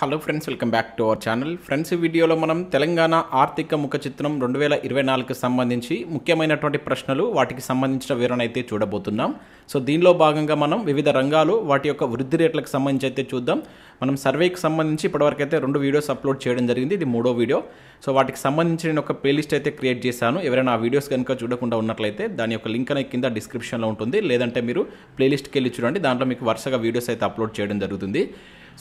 Hello friends, welcome back to our channel. Friends, ఈ వీడియోలో మనం తెలంగాణ ఆర్థిక ముఖ చిత్రం 2024కి సంబంధించి ముఖ్యమైనటువంటి ప్రశ్నలు, వాటికి సంబంధించిన వివరణ అయితే చూడబోతున్నాం. సో దీనిలో భాగంగా మనం వివిధ రంగాలు, వాటి యొక్క వృద్ధి రేట్లకు సంబంధించి అయితే చూద్దాం. మనం సర్వేకి సంబంధించి ఇప్పటివరకు అయితే 2 వీడియోస్ అప్లోడ్ చేయడం జరిగింది. ఇది 3వ వీడియో. సో వాటికి సంబంధించి నేను ఒక ప్లేలిస్ట్ అయితే క్రియేట్ చేశాను. ఎవరైనా ఆ వీడియోస్ కనుక చూడకుండా ఉన్నట్లయితే దాని యొక్క లింక్ అనేది కింద డిస్క్రిప్షన్లో ఉంటుంది, లేదంటే మీరు ప్లేలిస్ట్కి వెళ్ళి చూడండి. దాంట్లో మీకు వరుసగా వీడియోస్ అయితే అప్లోడ్ చేయడం జరుగుతుంది.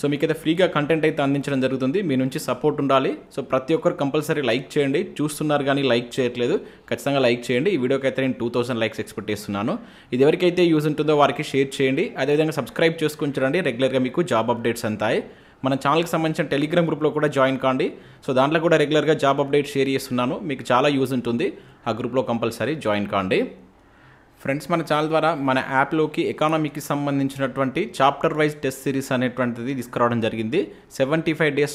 సో మీకైతే ఫ్రీగా కంటెంట్ అయితే అందించడం జరుగుతుంది. మీ నుంచి సపోర్ట్ ఉండాలి. సో ప్రతి ఒక్కరు కంపల్సరీ లైక్ చేయండి. చూస్తున్నారు కానీ లైక్ చేయట్లేదు, ఖచ్చితంగా లైక్ చేయండి. ఈ వీడియోకి అయితే నేను 2000 లైక్స్ ఎక్స్పెక్ట్ చేస్తున్నాను. ఇది ఎవరికైతే యూజ్ ఉంటుందో వారికి షేర్ చేయండి. అదేవిధంగా సబ్స్క్రైబ్ చేసుకుని చూడండి. రెగ్యులర్గా మీకు జాబ్ అప్డేట్స్ అంతాయి. మన ఛానల్కి సంబంధించిన టెలిగ్రామ్ గ్రూప్లో కూడా జాయిన్ కాండి. సో దాంట్లో కూడా రెగ్యులర్గా జాబ్ అప్డేట్ షేర్ చేస్తున్నాను. మీకు చాలా యూజ్ ఉంటుంది. ఆ గ్రూప్లో కంపల్సరీ జాయిన్ కాండి. ఫ్రెండ్స్, మన ఛానల్ ద్వారా మన యాప్లోకి ఎకానమీకి సంబంధించినటువంటి చాప్టర్ వైజ్ టెస్ట్ సిరీస్ అనేటువంటిది తీసుకురావడం జరిగింది. 75 డేస్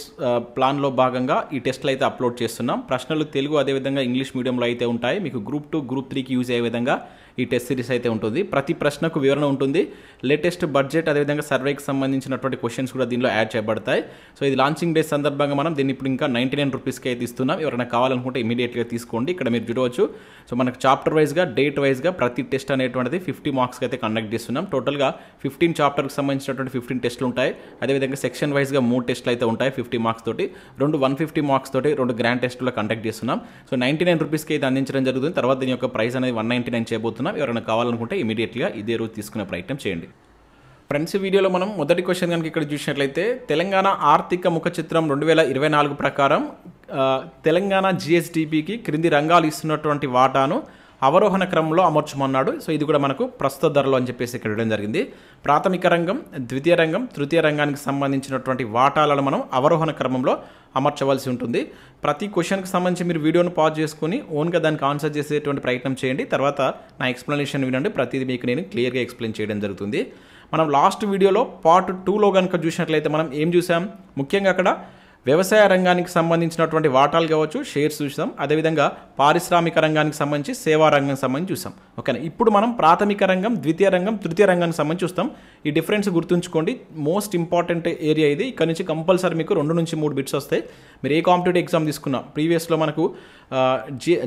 ప్లాన్లో భాగంగా ఈ టెస్ట్లు అయితే అప్లోడ్ చేస్తున్నాం. ప్రశ్నలు తెలుగు అదేవిధంగా ఇంగ్లీష్ మీడియంలో అయితే ఉంటాయి. మీకు గ్రూప్ 2, గ్రూప్ 3కి యూజ్ అయ్యే విధంగా ఈ టెస్ట్ సిరీస్ అయితే ఉంటుంది. ప్రతి ప్రశ్నకు వివరణ ఉంటుంది. లేటెస్ట్ బడ్జెట్ అదేవిధంగా సర్వేకి సంబంధించినటువంటి క్వశ్చన్స్ కూడా దీనిలో యాడ్ చేయబడతాయి. సో ఇది లాంచింగ్ డే సందర్భంగా మనం దీన్ని ఇప్పుడు ఇంకా 99 రూపీస్కి అయితే ఇస్తున్నాం. ఎవరైనా కావాలనుకుంటే ఇమీడియట్గా తీసుకోండి. ఇక్కడ మీరు చూడవచ్చు. సో మనకు చాప్టర్ వైజ్గా, డేట్ వైజ్గా ప్రతి టెస్ట్ అనేటువంటిది 50 మార్క్స్కి అయితే కండక్ట్ చేస్తున్నాం. టోటల్గా 15 చాప్టర్కి సంబంధించినటువంటి 15 టెస్టులు ఉంటాయి. అదేవిధంగా సెక్షన్ వైజ్గా 3 టెస్టులు అయితే ఉంటాయి 50 మార్క్స్ తోటి. 2 150 మార్క్స్ తోటి 2 గ్రాండ్ టెస్టులు కండక్ట్ చేస్తున్నాం. సో 99 రూపీస్కి అయితే అందించడం జరుగుతుంది. తర్వాత దీని యొక్క ప్రైస్ అనేది 199 చేయబోతున్నాం. ఎవరైనా కావాలనుకుంటే ఇమీడియట్గా ఇదే రోజు తీసుకునే ప్రయత్నం చేయండి. ఫ్రెండ్స్, ఈ వీడియోలో మనం మొదటి క్వశ్చన్ కనుక ఇక్కడ చూసినట్లయితే, తెలంగాణ ఆర్థిక ముఖ చిత్రం 2024 ప్రకారం తెలంగాణ జిఎస్డిపికి క్రింది రంగాలు ఇస్తున్నటువంటి వాటాను అవరోహణ క్రమంలో అమర్చమన్నాడు. సో ఇది కూడా మనకు ప్రస్తుత ధరలో అని చెప్పేసి ఇక్కడ ఇవ్వడం జరిగింది. ప్రాథమిక రంగం, ద్వితీయ రంగం, తృతీయ రంగానికి సంబంధించినటువంటి వాటాలను మనం అవరోహణ క్రమంలో అమర్చవలసి ఉంటుంది. ప్రతి క్వశ్చన్కి సంబంధించి మీరు వీడియోను పాజ్ చేసుకుని ఓన్గా దానికి ఆన్సర్ చేసేటువంటి ప్రయత్నం చేయండి. తర్వాత నా ఎక్స్ప్లెనేషన్ వినండి. ప్రతిదీ మీకు నేను క్లియర్గా ఎక్స్ప్లెయిన్ చేయడం జరుగుతుంది. మనం లాస్ట్ వీడియోలో పార్ట్ 2లో కనుక చూసినట్లయితే మనం ఏం చూసాం, ముఖ్యంగా అక్కడ వ్యవసాయ రంగానికి సంబంధించినటువంటి వాటాలు కావచ్చు, షేర్స్ చూసాం. అదేవిధంగా పారిశ్రామిక రంగానికి సంబంధించి, సేవా రంగానికి సంబంధించి చూసాం. ఓకేనా. ఇప్పుడు మనం ప్రాథమిక రంగం, ద్వితీయ రంగం, తృతీయ రంగానికి సంబంధించి చూస్తాం. ఈ డిఫరెన్స్ గుర్తుంచుకోండి. మోస్ట్ ఇంపార్టెంట్ ఏరియా ఇది. ఇక్కడ నుంచి కంపల్సరీ మీకు 2 నుంచి 3 బిట్స్ వస్తాయి. మీరు ఏ కాంపిటేటివ్ ఎగ్జామ్ తీసుకున్నా, ప్రీవియస్లో మనకు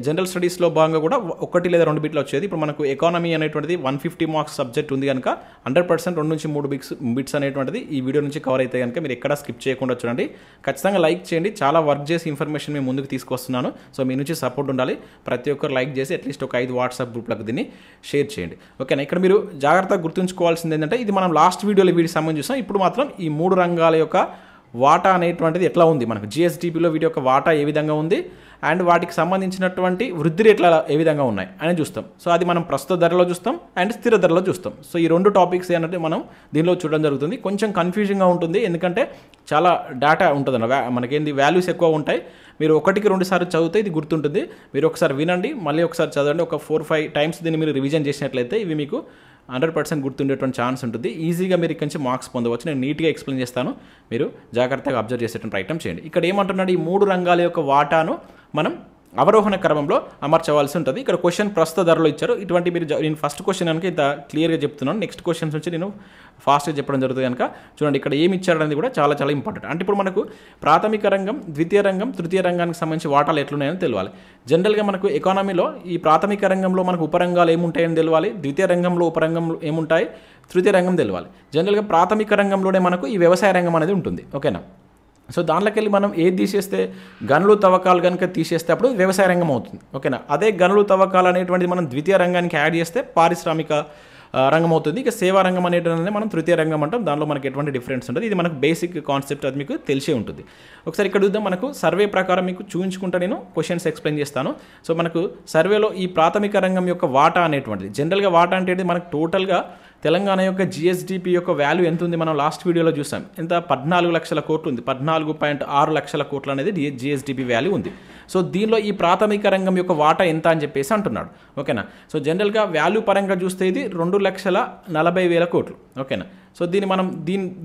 జనరల్ స్టడీస్లో భాగంగా కూడా 1 లేదా 2 బిట్లు వచ్చేది. ఇప్పుడు మనకు ఎకానమీ అనేటువంటిది 150 మార్క్స్ సబ్జెక్ట్ ఉంది కనుక 100% 2 నుంచి 3 బిట్స్ అనేటువంటిది ఈ వీడియో నుంచి కవర్ అయితే కనుక మీరు ఎక్కడ స్కిప్ చేయకుండా చూడండి. ఖచ్చితంగా లైక్ చేయండి. చాలా వర్క్ చేసి ఇన్ఫర్మేషన్ మేము ముందుకు తీసుకొస్తున్నాను. సో మీ నుంచి సపోర్ట్ ఉండాలి. ప్రతి ఒక్కరు లైక్ చేసి అట్లీస్ట్ ఒక 5 వాట్సాప్ గ్రూప్లకు దీన్ని షేర్ చేయండి. ఓకేనా. ఇక్కడ మీరు జాగ్రత్తగా గుర్తుంచుకోవాల్సింది ఏంటంటే, ఇది మనం లాస్ట్ వీడియోలో వీటికి సంబంధించి చూసాం. ఇప్పుడు మాత్రం ఈ 3 రంగాల యొక్క వాటా అనేటువంటిది ఎట్లా ఉంది, మనకు జిఎస్డిపిలో వీటి యొక్క వాటా ఏ విధంగా ఉంది, అండ్ వాటికి సంబంధించినటువంటి వృద్ధి రేట్ల ఏ విధంగా ఉన్నాయి అని చూస్తాం. సో అది మనం ప్రస్తుత ధరలో చూస్తాం అండ్ స్థిర ధరలో చూస్తాం. సో ఈ 2 టాపిక్స్ ఏంటంటే మనం దీనిలో చూడడం జరుగుతుంది. కొంచెం కన్ఫ్యూజింగ్గా ఉంటుంది, ఎందుకంటే చాలా డేటా ఉంటుంది. మనకేంది వాల్యూస్ ఎక్కువ ఉంటాయి. మీరు 1కి 2 సార్లు చదివితే ఇది గుర్తుంటుంది. మీరు ఒకసారి వినండి, మళ్ళీ ఒకసారి చదవండి. ఒక 4-5 టైమ్స్ దీన్ని మీరు రివిజన్ చేసినట్లయితే ఇవి మీకు 100% గుర్తుండేటువంటి ఛాన్స్ ఉంటుంది. ఈజీగా మీరు ఇక్కడ నుంచి మార్క్స్ పొందవచ్చు. నేను నీట్గా ఎక్స్ప్లెయిన్ చేస్తాను. మీరు జాగ్రత్తగా అబ్జర్వ్ చేసేటువంటి ప్రయత్నం చేయండి. ఇక్కడ ఏమంటున్నాడు, ఈ 3 రంగాల యొక్క వాటాను మనం అవరోహణ క్రమంలో అమర్చవలసి ఉంటుంది. ఇక్కడ క్వశ్చన్ ప్రస్తుత ధరలో ఇచ్చారు. ఇటువంటి మీరు నేను ఫస్ట్ క్వశ్చన్ కనుక ఇంత క్లియర్గా చెప్తున్నాను. నెక్స్ట్ క్వశ్చన్స్ నుంచి నేను ఫాస్ట్గా చెప్పడం జరుగుతుంది కనుక చూడండి ఇక్కడ ఏమి ఇచ్చారనేది కూడా చాలా చాలా ఇంపార్టెంట్. అంటే ఇప్పుడు మనకు ప్రాథమిక రంగం, ద్వితీయ రంగం, తృతీయ రంగానికి సంబంధించి వాటాలు ఎట్లున్నాయని తెలియాలి. జనరల్గా మనకు ఎకానమీలో ఈ ప్రాథమిక రంగంలో మనకు ఉపరంగాలు ఏముంటాయని తెలియాలి, ద్వితీయ రంగంలో ఉపరంగంలో ఏముంటాయి, తృతీయ రంగం తెలియాలి. జనరల్గా ప్రాథమిక రంగంలోనే మనకు ఈ వ్యవసాయ రంగం అనేది ఉంటుంది. ఓకేనా. సో దాంట్లోకి వెళ్ళి మనం ఏది తీసేస్తే, గనులు తవ్వకాలు కనుక తీసేస్తే అప్పుడు వ్యవసాయ రంగం అవుతుంది. ఓకేనా. అదే గనులు తవ్వకాలు అనేటువంటిది మనం ద్వితీయ రంగానికి యాడ్ చేస్తే పారిశ్రామిక రంగం అవుతుంది. ఇక సేవా రంగం అనేటువంటిది మనం తృతీయ రంగం అంటాం. దానిలో మనకి ఎటువంటి డిఫరెన్స్ ఉంటుంది. ఇది మనకు బేసిక్ కాన్సెప్ట్, అది మీకు తెలిసే ఉంటుంది. ఒకసారి ఇక్కడ చూద్దాం. మనకు సర్వే ప్రకారం మీకు చూపించుకుంటా నేను క్వశ్చన్స్ ఎక్స్ప్లెయిన్ చేస్తాను. సో మనకు సర్వేలో ఈ ప్రాథమిక రంగం యొక్క వాటా అనేటువంటిది, జనరల్గా వాటా అంటే మనకు టోటల్గా తెలంగాణ యొక్క జిఎస్డిపి యొక్క వాల్యూ ఎంత ఉంది మనం లాస్ట్ వీడియోలో చూసాం. ఎంత 14 లక్షల కోట్లు ఉంది. 14.6 లక్షల కోట్లు అనేది జిఎస్డిపి వాల్యూ ఉంది. సో దీనిలో ఈ ప్రాథమిక రంగం యొక్క వాటా ఎంత అని చెప్పేసి అంటున్నాడు. ఓకేనా. సో జనరల్గా వాల్యూ పరంగా చూస్తే ఇది 2,40,000 కోట్లు. ఓకేనా. సో దీన్ని మనం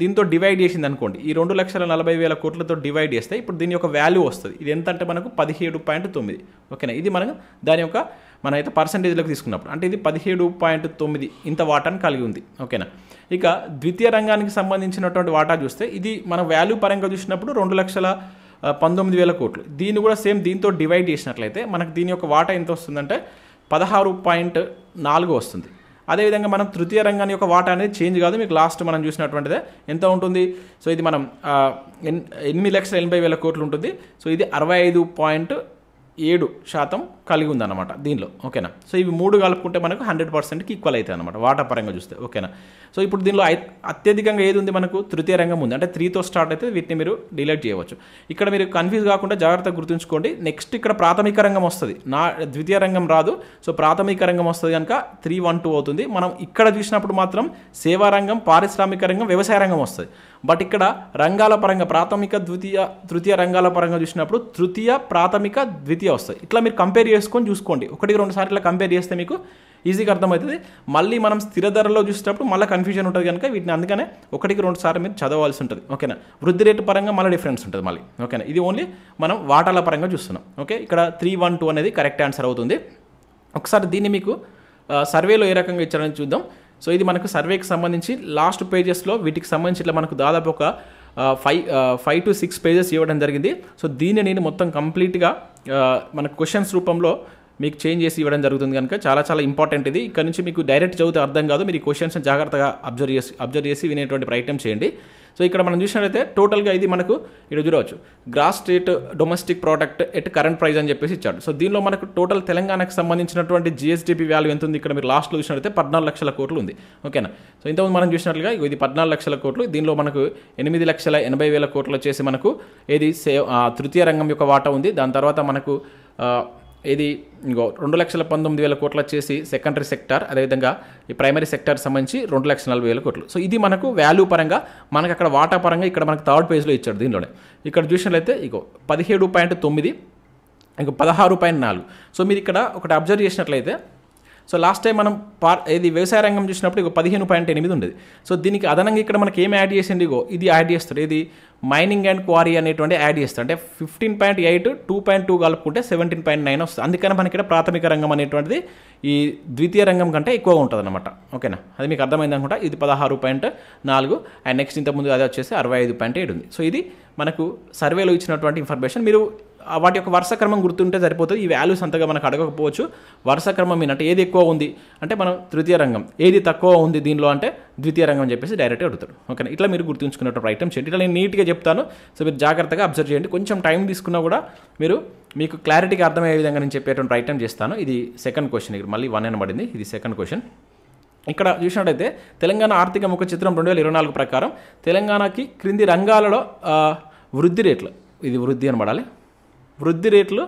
దీంతో డివైడ్ చేసింది అనుకోండి. ఈ 2,40,000 కోట్లతో డివైడ్ చేస్తే ఇప్పుడు దీని యొక్క వాల్యూ వస్తుంది. ఇది ఎంత అంటే మనకు 17.9. ఓకేనా. ఇది మనం దాని యొక్క మనమైతే పర్సంటేజ్లోకి తీసుకున్నప్పుడు అంటే ఇది 17.9 ఇంత వాటాను కలిగి ఉంది. ఓకేనా. ఇక ద్వితీయ రంగానికి సంబంధించినటువంటి వాటా చూస్తే ఇది మన వాల్యూ పరంగా చూసినప్పుడు 2,19,000 కోట్లు. దీన్ని కూడా సేమ్ దీంతో డివైడ్ చేసినట్లయితే మనకు దీని యొక్క వాటా ఎంత వస్తుందంటే 16.4 వస్తుంది. అదేవిధంగా మనం తృతీయ రంగాన్ని యొక్క వాటా అనేది చేంజ్ కాదు, మీకు లాస్ట్ మనం చూసినటువంటిదే ఎంత ఉంటుంది. సో ఇది మనం 8,80,000 కోట్లు ఉంటుంది. సో ఇది 65.7% కలిగి ఉందన్నమాట దీనిలో. ఓకేనా. సో ఇవి 3 కలుపుకుంటే మనకు 100%కి ఈక్వల్ అవుతాయి అనమాట వాటా పరంగా చూస్తే. ఓకేనా. సో ఇప్పుడు దీనిలో అత్యధికంగా ఏది ఉంది మనకు తృతీయ రంగం ఉంది, అంటే 3తో స్టార్ట్ అయితే వీటిని మీరు డిలీట్ చేయవచ్చు. ఇక్కడ మీరు కన్ఫ్యూజ్ కాకుండా జాగ్రత్తగా గుర్తుంచుకోండి. నెక్స్ట్ ఇక్కడ ప్రాథమిక రంగం వస్తుంది, ద్వితీయ రంగం రాదు. సో ప్రాథమిక రంగం వస్తుంది కనుక 312 అవుతుంది. మనం ఇక్కడ చూసినప్పుడు మాత్రం సేవా రంగం, పారిశ్రామిక రంగం, వ్యవసాయ రంగం వస్తుంది. బట్ ఇక్కడ రంగాల పరంగా ప్రాథమిక తృతీయ రంగాల పరంగా చూసినప్పుడు తృతీయ, ప్రాథమిక, ద్వితీయ వస్తాయి. ఇట్లా మీరు కంపేర్ చేసుకొని చూసుకోండి. 1-2 సార్లు ఇట్లా కంపేర్ చేస్తే మీకు ఈజీగా అర్థమవుతుంది. మళ్ళీ మనం స్థిర ధరలో చూసేటప్పుడు మళ్ళీ కన్ఫ్యూజన్ ఉంటుంది కనుక వీటిని అందుకనే 1-2 సార్లు మీరు చదవాల్సి ఉంటుంది. ఓకేనా. వృద్ధి రేటు పరంగా మళ్ళీ డిఫరెన్స్ ఉంటుంది మళ్ళీ. ఓకేనా. ఇది ఓన్లీ మనం వాటాల పరంగా చూస్తున్నాం. ఓకే. ఇక్కడ 312 అనేది కరెక్ట్ ఆన్సర్ అవుతుంది. ఒకసారి దీన్ని మీకు సర్వేలో ఏ రకంగా ఇచ్చారని చూద్దాం. సో ఇది మనకు సర్వేకి సంబంధించి లాస్ట్ పేజెస్లో వీటికి సంబంధించి ఇట్లా మనకు దాదాపు ఒక 5 to 6 పేజెస్ ఇవ్వడం జరిగింది. సో దీన్ని నేను మొత్తం కంప్లీట్గా మన క్వశ్చన్స్ రూపంలో మీకు చేంజ్ చేసి ఇవ్వడం జరుగుతుంది కనుక చాలా ఇంపార్టెంట్ ఇది. ఇక్కడ నుంచి మీకు డైరెక్ట్ చదివితే అర్థం కాదు, మీరు ఈ క్వశ్చన్స్ జాగ్రత్తగా అబ్జర్వ్ చేసి వినేటువంటి ప్రయత్నం చేయండి. సో ఇక్కడ మనం చూసినట్లయితే టోటల్గా ఇది మనకు ఇక్కడ చూడవచ్చు gross state domestic product at current price అని చెప్పేసి ఇచ్చాడు. సో దీనిలో మనకు టోటల్ తెలంగాణకు సంబంధించినటువంటి జిఎస్డిపి వాల్యూ ఎంత ఉంది, ఇక్కడ మీరు లాస్ట్లో చూసినట్లయితే 14 లక్షల కోట్లు ఉంది. ఓకేనా. సో ఇంతకుముందు మనం చూసినట్లుగా ఇది 14 లక్షల కోట్లు. దీనిలో మనకు 8,80,000 కోట్లు వచ్చేసి మనకు ఏది తృతీయ రంగం యొక్క వాటా ఉంది. దాని తర్వాత మనకు ఇది 2,19,000 కోట్లు వచ్చేసి సెకండరీ సెక్టార్, అదేవిధంగా ఈ ప్రైమరీ సెక్టార్ సంబంధించి 2,40,000 కోట్లు. సో ఇది మనకు వాల్యూ పరంగా, మనకు అక్కడ వాటా పరంగా ఇక్కడ మనకు థర్డ్ పేజ్లో ఇచ్చాడు. దీనిలోనే ఇక్కడ చూసినట్లయితే 17.9, 16.4. సో మీరు ఇక్కడ ఒకటి అబ్జర్వ్ చేసినట్లయితే, సో లాస్ట్ టైం మనం ఇది వ్యవసాయ రంగం చూసినప్పుడు 15.8 ఉండేది. సో దీనికి అదనంగా ఇక్కడ మనకి ఏం యాడ్ చేసింది, ఇది యాడ్ చేస్తాడు. ఇది మైనింగ్ అండ్ క్వారీ అనేటువంటి యాడ్ చేస్తాడు. అంటే 15.8, 2.2 కలుపుకుంటే 17.9 వస్తుంది. అందుకని మనకి ఇక్కడ ప్రాథమిక రంగం అనేటువంటిది ఈ ద్వితీయ రంగం కంటే ఎక్కువగా ఉంటుంది అనమాట. ఓకేనా. అది మీకు అర్థమైంది అనుకుంటా. ఇది 16.4 అండ్ నెక్స్ట్ ఇంతకుముందు అది వచ్చేసి 65.7 ఉంది. సో ఇది మనకు సర్వేలో ఇచ్చినటువంటి ఇన్ఫర్మేషన్. మీరు వాటి యొక్క వరుస క్రమం గుర్తుంటే సరిపోతుంది. ఈ వాల్యూస్ అంతగా మనకు అడగకపోవచ్చు. వరుస క్రమం అంటే ఏది ఎక్కువ ఉంది అంటే మనం తృతీయ రంగం, ఏది తక్కువ ఉంది దీనిలో అంటే ద్వితీయ రంగం అని చెప్పేసి డైరెక్ట్గా అడుగుతాడు. ఓకేనా. ఇట్లా మీరు గుర్తుంచుకున్నట్టు ప్రయత్నం చేయండి. ఇట్లా నేను నీట్గా చెప్తాను. సో మీరు జాగ్రత్తగా అబ్జర్వ్ చేయండి. కొంచెం టైం తీసుకున్నా కూడా మీకు క్లారిటీగా అర్థమయ్యే విధంగా నేను చెప్పేటువంటి ప్రయత్నం చేస్తాను. ఇది సెకండ్ క్వశ్చన్, ఇక్కడ మళ్ళీ 1 అనబడింది. ఇది సెకండ్ క్వశ్చన్. ఇక్కడ చూసినట్టయితే తెలంగాణ ఆర్థిక ముఖ చిత్రం 2024 ప్రకారం తెలంగాణకి క్రింది రంగాలలో వృద్ధి రేట్లు, ఇది వృద్ధి అనబడాలి, వృద్ధి రేట్లు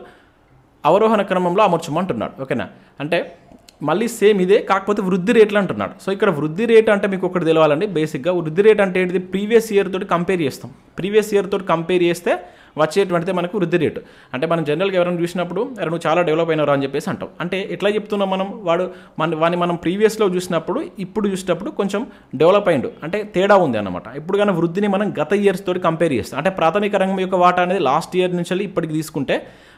అవరోహణ క్రమంలో అమర్చమంటున్నాడు. ఓకేనా. అంటే మళ్ళీ సేమ్ ఇదే, కాకపోతే వృద్ధి రేట్లు అంటున్నాడు. సో ఇక్కడ వృద్ధి రేట్ అంటే మీకు ఒకటి తెలవాలండి. బేసిక్గా వృద్ధి రేట్ అంటే ఏంటిది, ప్రీవియస్ ఇయర్ తోటి కంపేర్ చేస్తాం. ప్రీవియస్ ఇయర్ తోటి కంపేర్ చేస్తే వచ్చేటువంటిదే మనకు వృద్ధి రేటు. అంటే మనం జనరల్గా ఎవరైనా చూసినప్పుడు నువ్వు చాలా డెవలప్ అయినవరా అని చెప్పేసి అంటాం. అంటే ఎట్లా చెప్తున్నాం మనం, వాడిని మనం ప్రీవియస్లో చూసినప్పుడు ఇప్పుడు చూసినప్పుడు కొంచెం డెవలప్ అయిండు అంటే తేడా ఉంది అన్నమాట. ఇప్పుడు కానీ వృద్ధిని మనం గత ఇయర్స్ తోటి కంపేర్ చేస్తాం. అంటే ప్రాథమిక రంగం యొక్క వాటా అనేది లాస్ట్ ఇయర్ నుంచి ఇప్పటికి తీసుకుంటే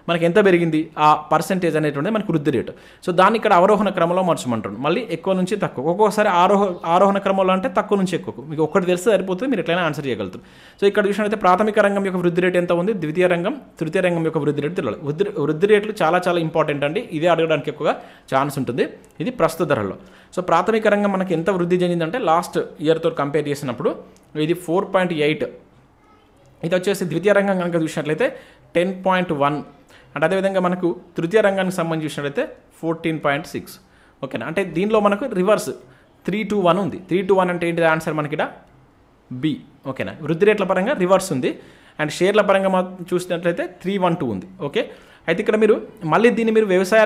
మనకి ఎంత పెరిగింది ఆ పర్సెంటేజ్ అనేటువంటి మనకు వృద్ధి రేటు. సో దాన్ని ఇక్కడ అవరోహణ క్రమంలో మార్చమంటాడు. మళ్ళీ ఎక్కువ నుంచి తక్కువ, ఒక్కొక్కసారి ఆరోహణ క్రమంలో అంటే తక్కువ నుంచి ఎక్కువ. మీకు ఒక్కటి తెలిస్తే సరిపోతుంది, మీరు ఎట్లయినా ఆన్సర్ చేయగలుగుతారు. సో ఇక్కడ చూసినట్లయితే ప్రాథమిక రంగం యొక్క వృద్ధి రేటు ఎంత ఉంది, ద్వితీయ రంగం, తృతీయ రంగం యొక్క వృద్ధి రేటు తెలియాలి. వృద్ధి రేట్లు చాలా ఇంపార్టెంట్ అండి. ఇదే అడగడానికి ఎక్కువగా ఛాన్స్ ఉంటుంది. ఇది ప్రస్తుత ధరల్లో. సో ప్రాథమిక రంగం మనకి ఎంత వృద్ధి చెందిందంటే లాస్ట్ ఇయర్తో కంపేర్ చేసినప్పుడు ఇది 4.8. ఇది వచ్చేసి ద్వితీయ రంగం కనుక చూసినట్లయితే 10.1. అంటే అదేవిధంగా మనకు తృతీయ రంగానికి సంబంధించి చూసినట్లయితే 14.6. ఓకేనా. అంటే దీనిలో మనకు రివర్స్ 3-1 ఉంది. 3-1 అంటే ఏంటిది ఆన్సర్ మనకి ఇక్కడ బి. ఓకేనా. వృద్ధి రేట్ల పరంగా రివర్స్ ఉంది. అండ్ షేర్ల పరంగా చూసినట్లయితే 312 ఉంది. ఓకే. అయితే ఇక్కడ మీరు మళ్ళీ దీన్ని మీరు వ్యవసాయ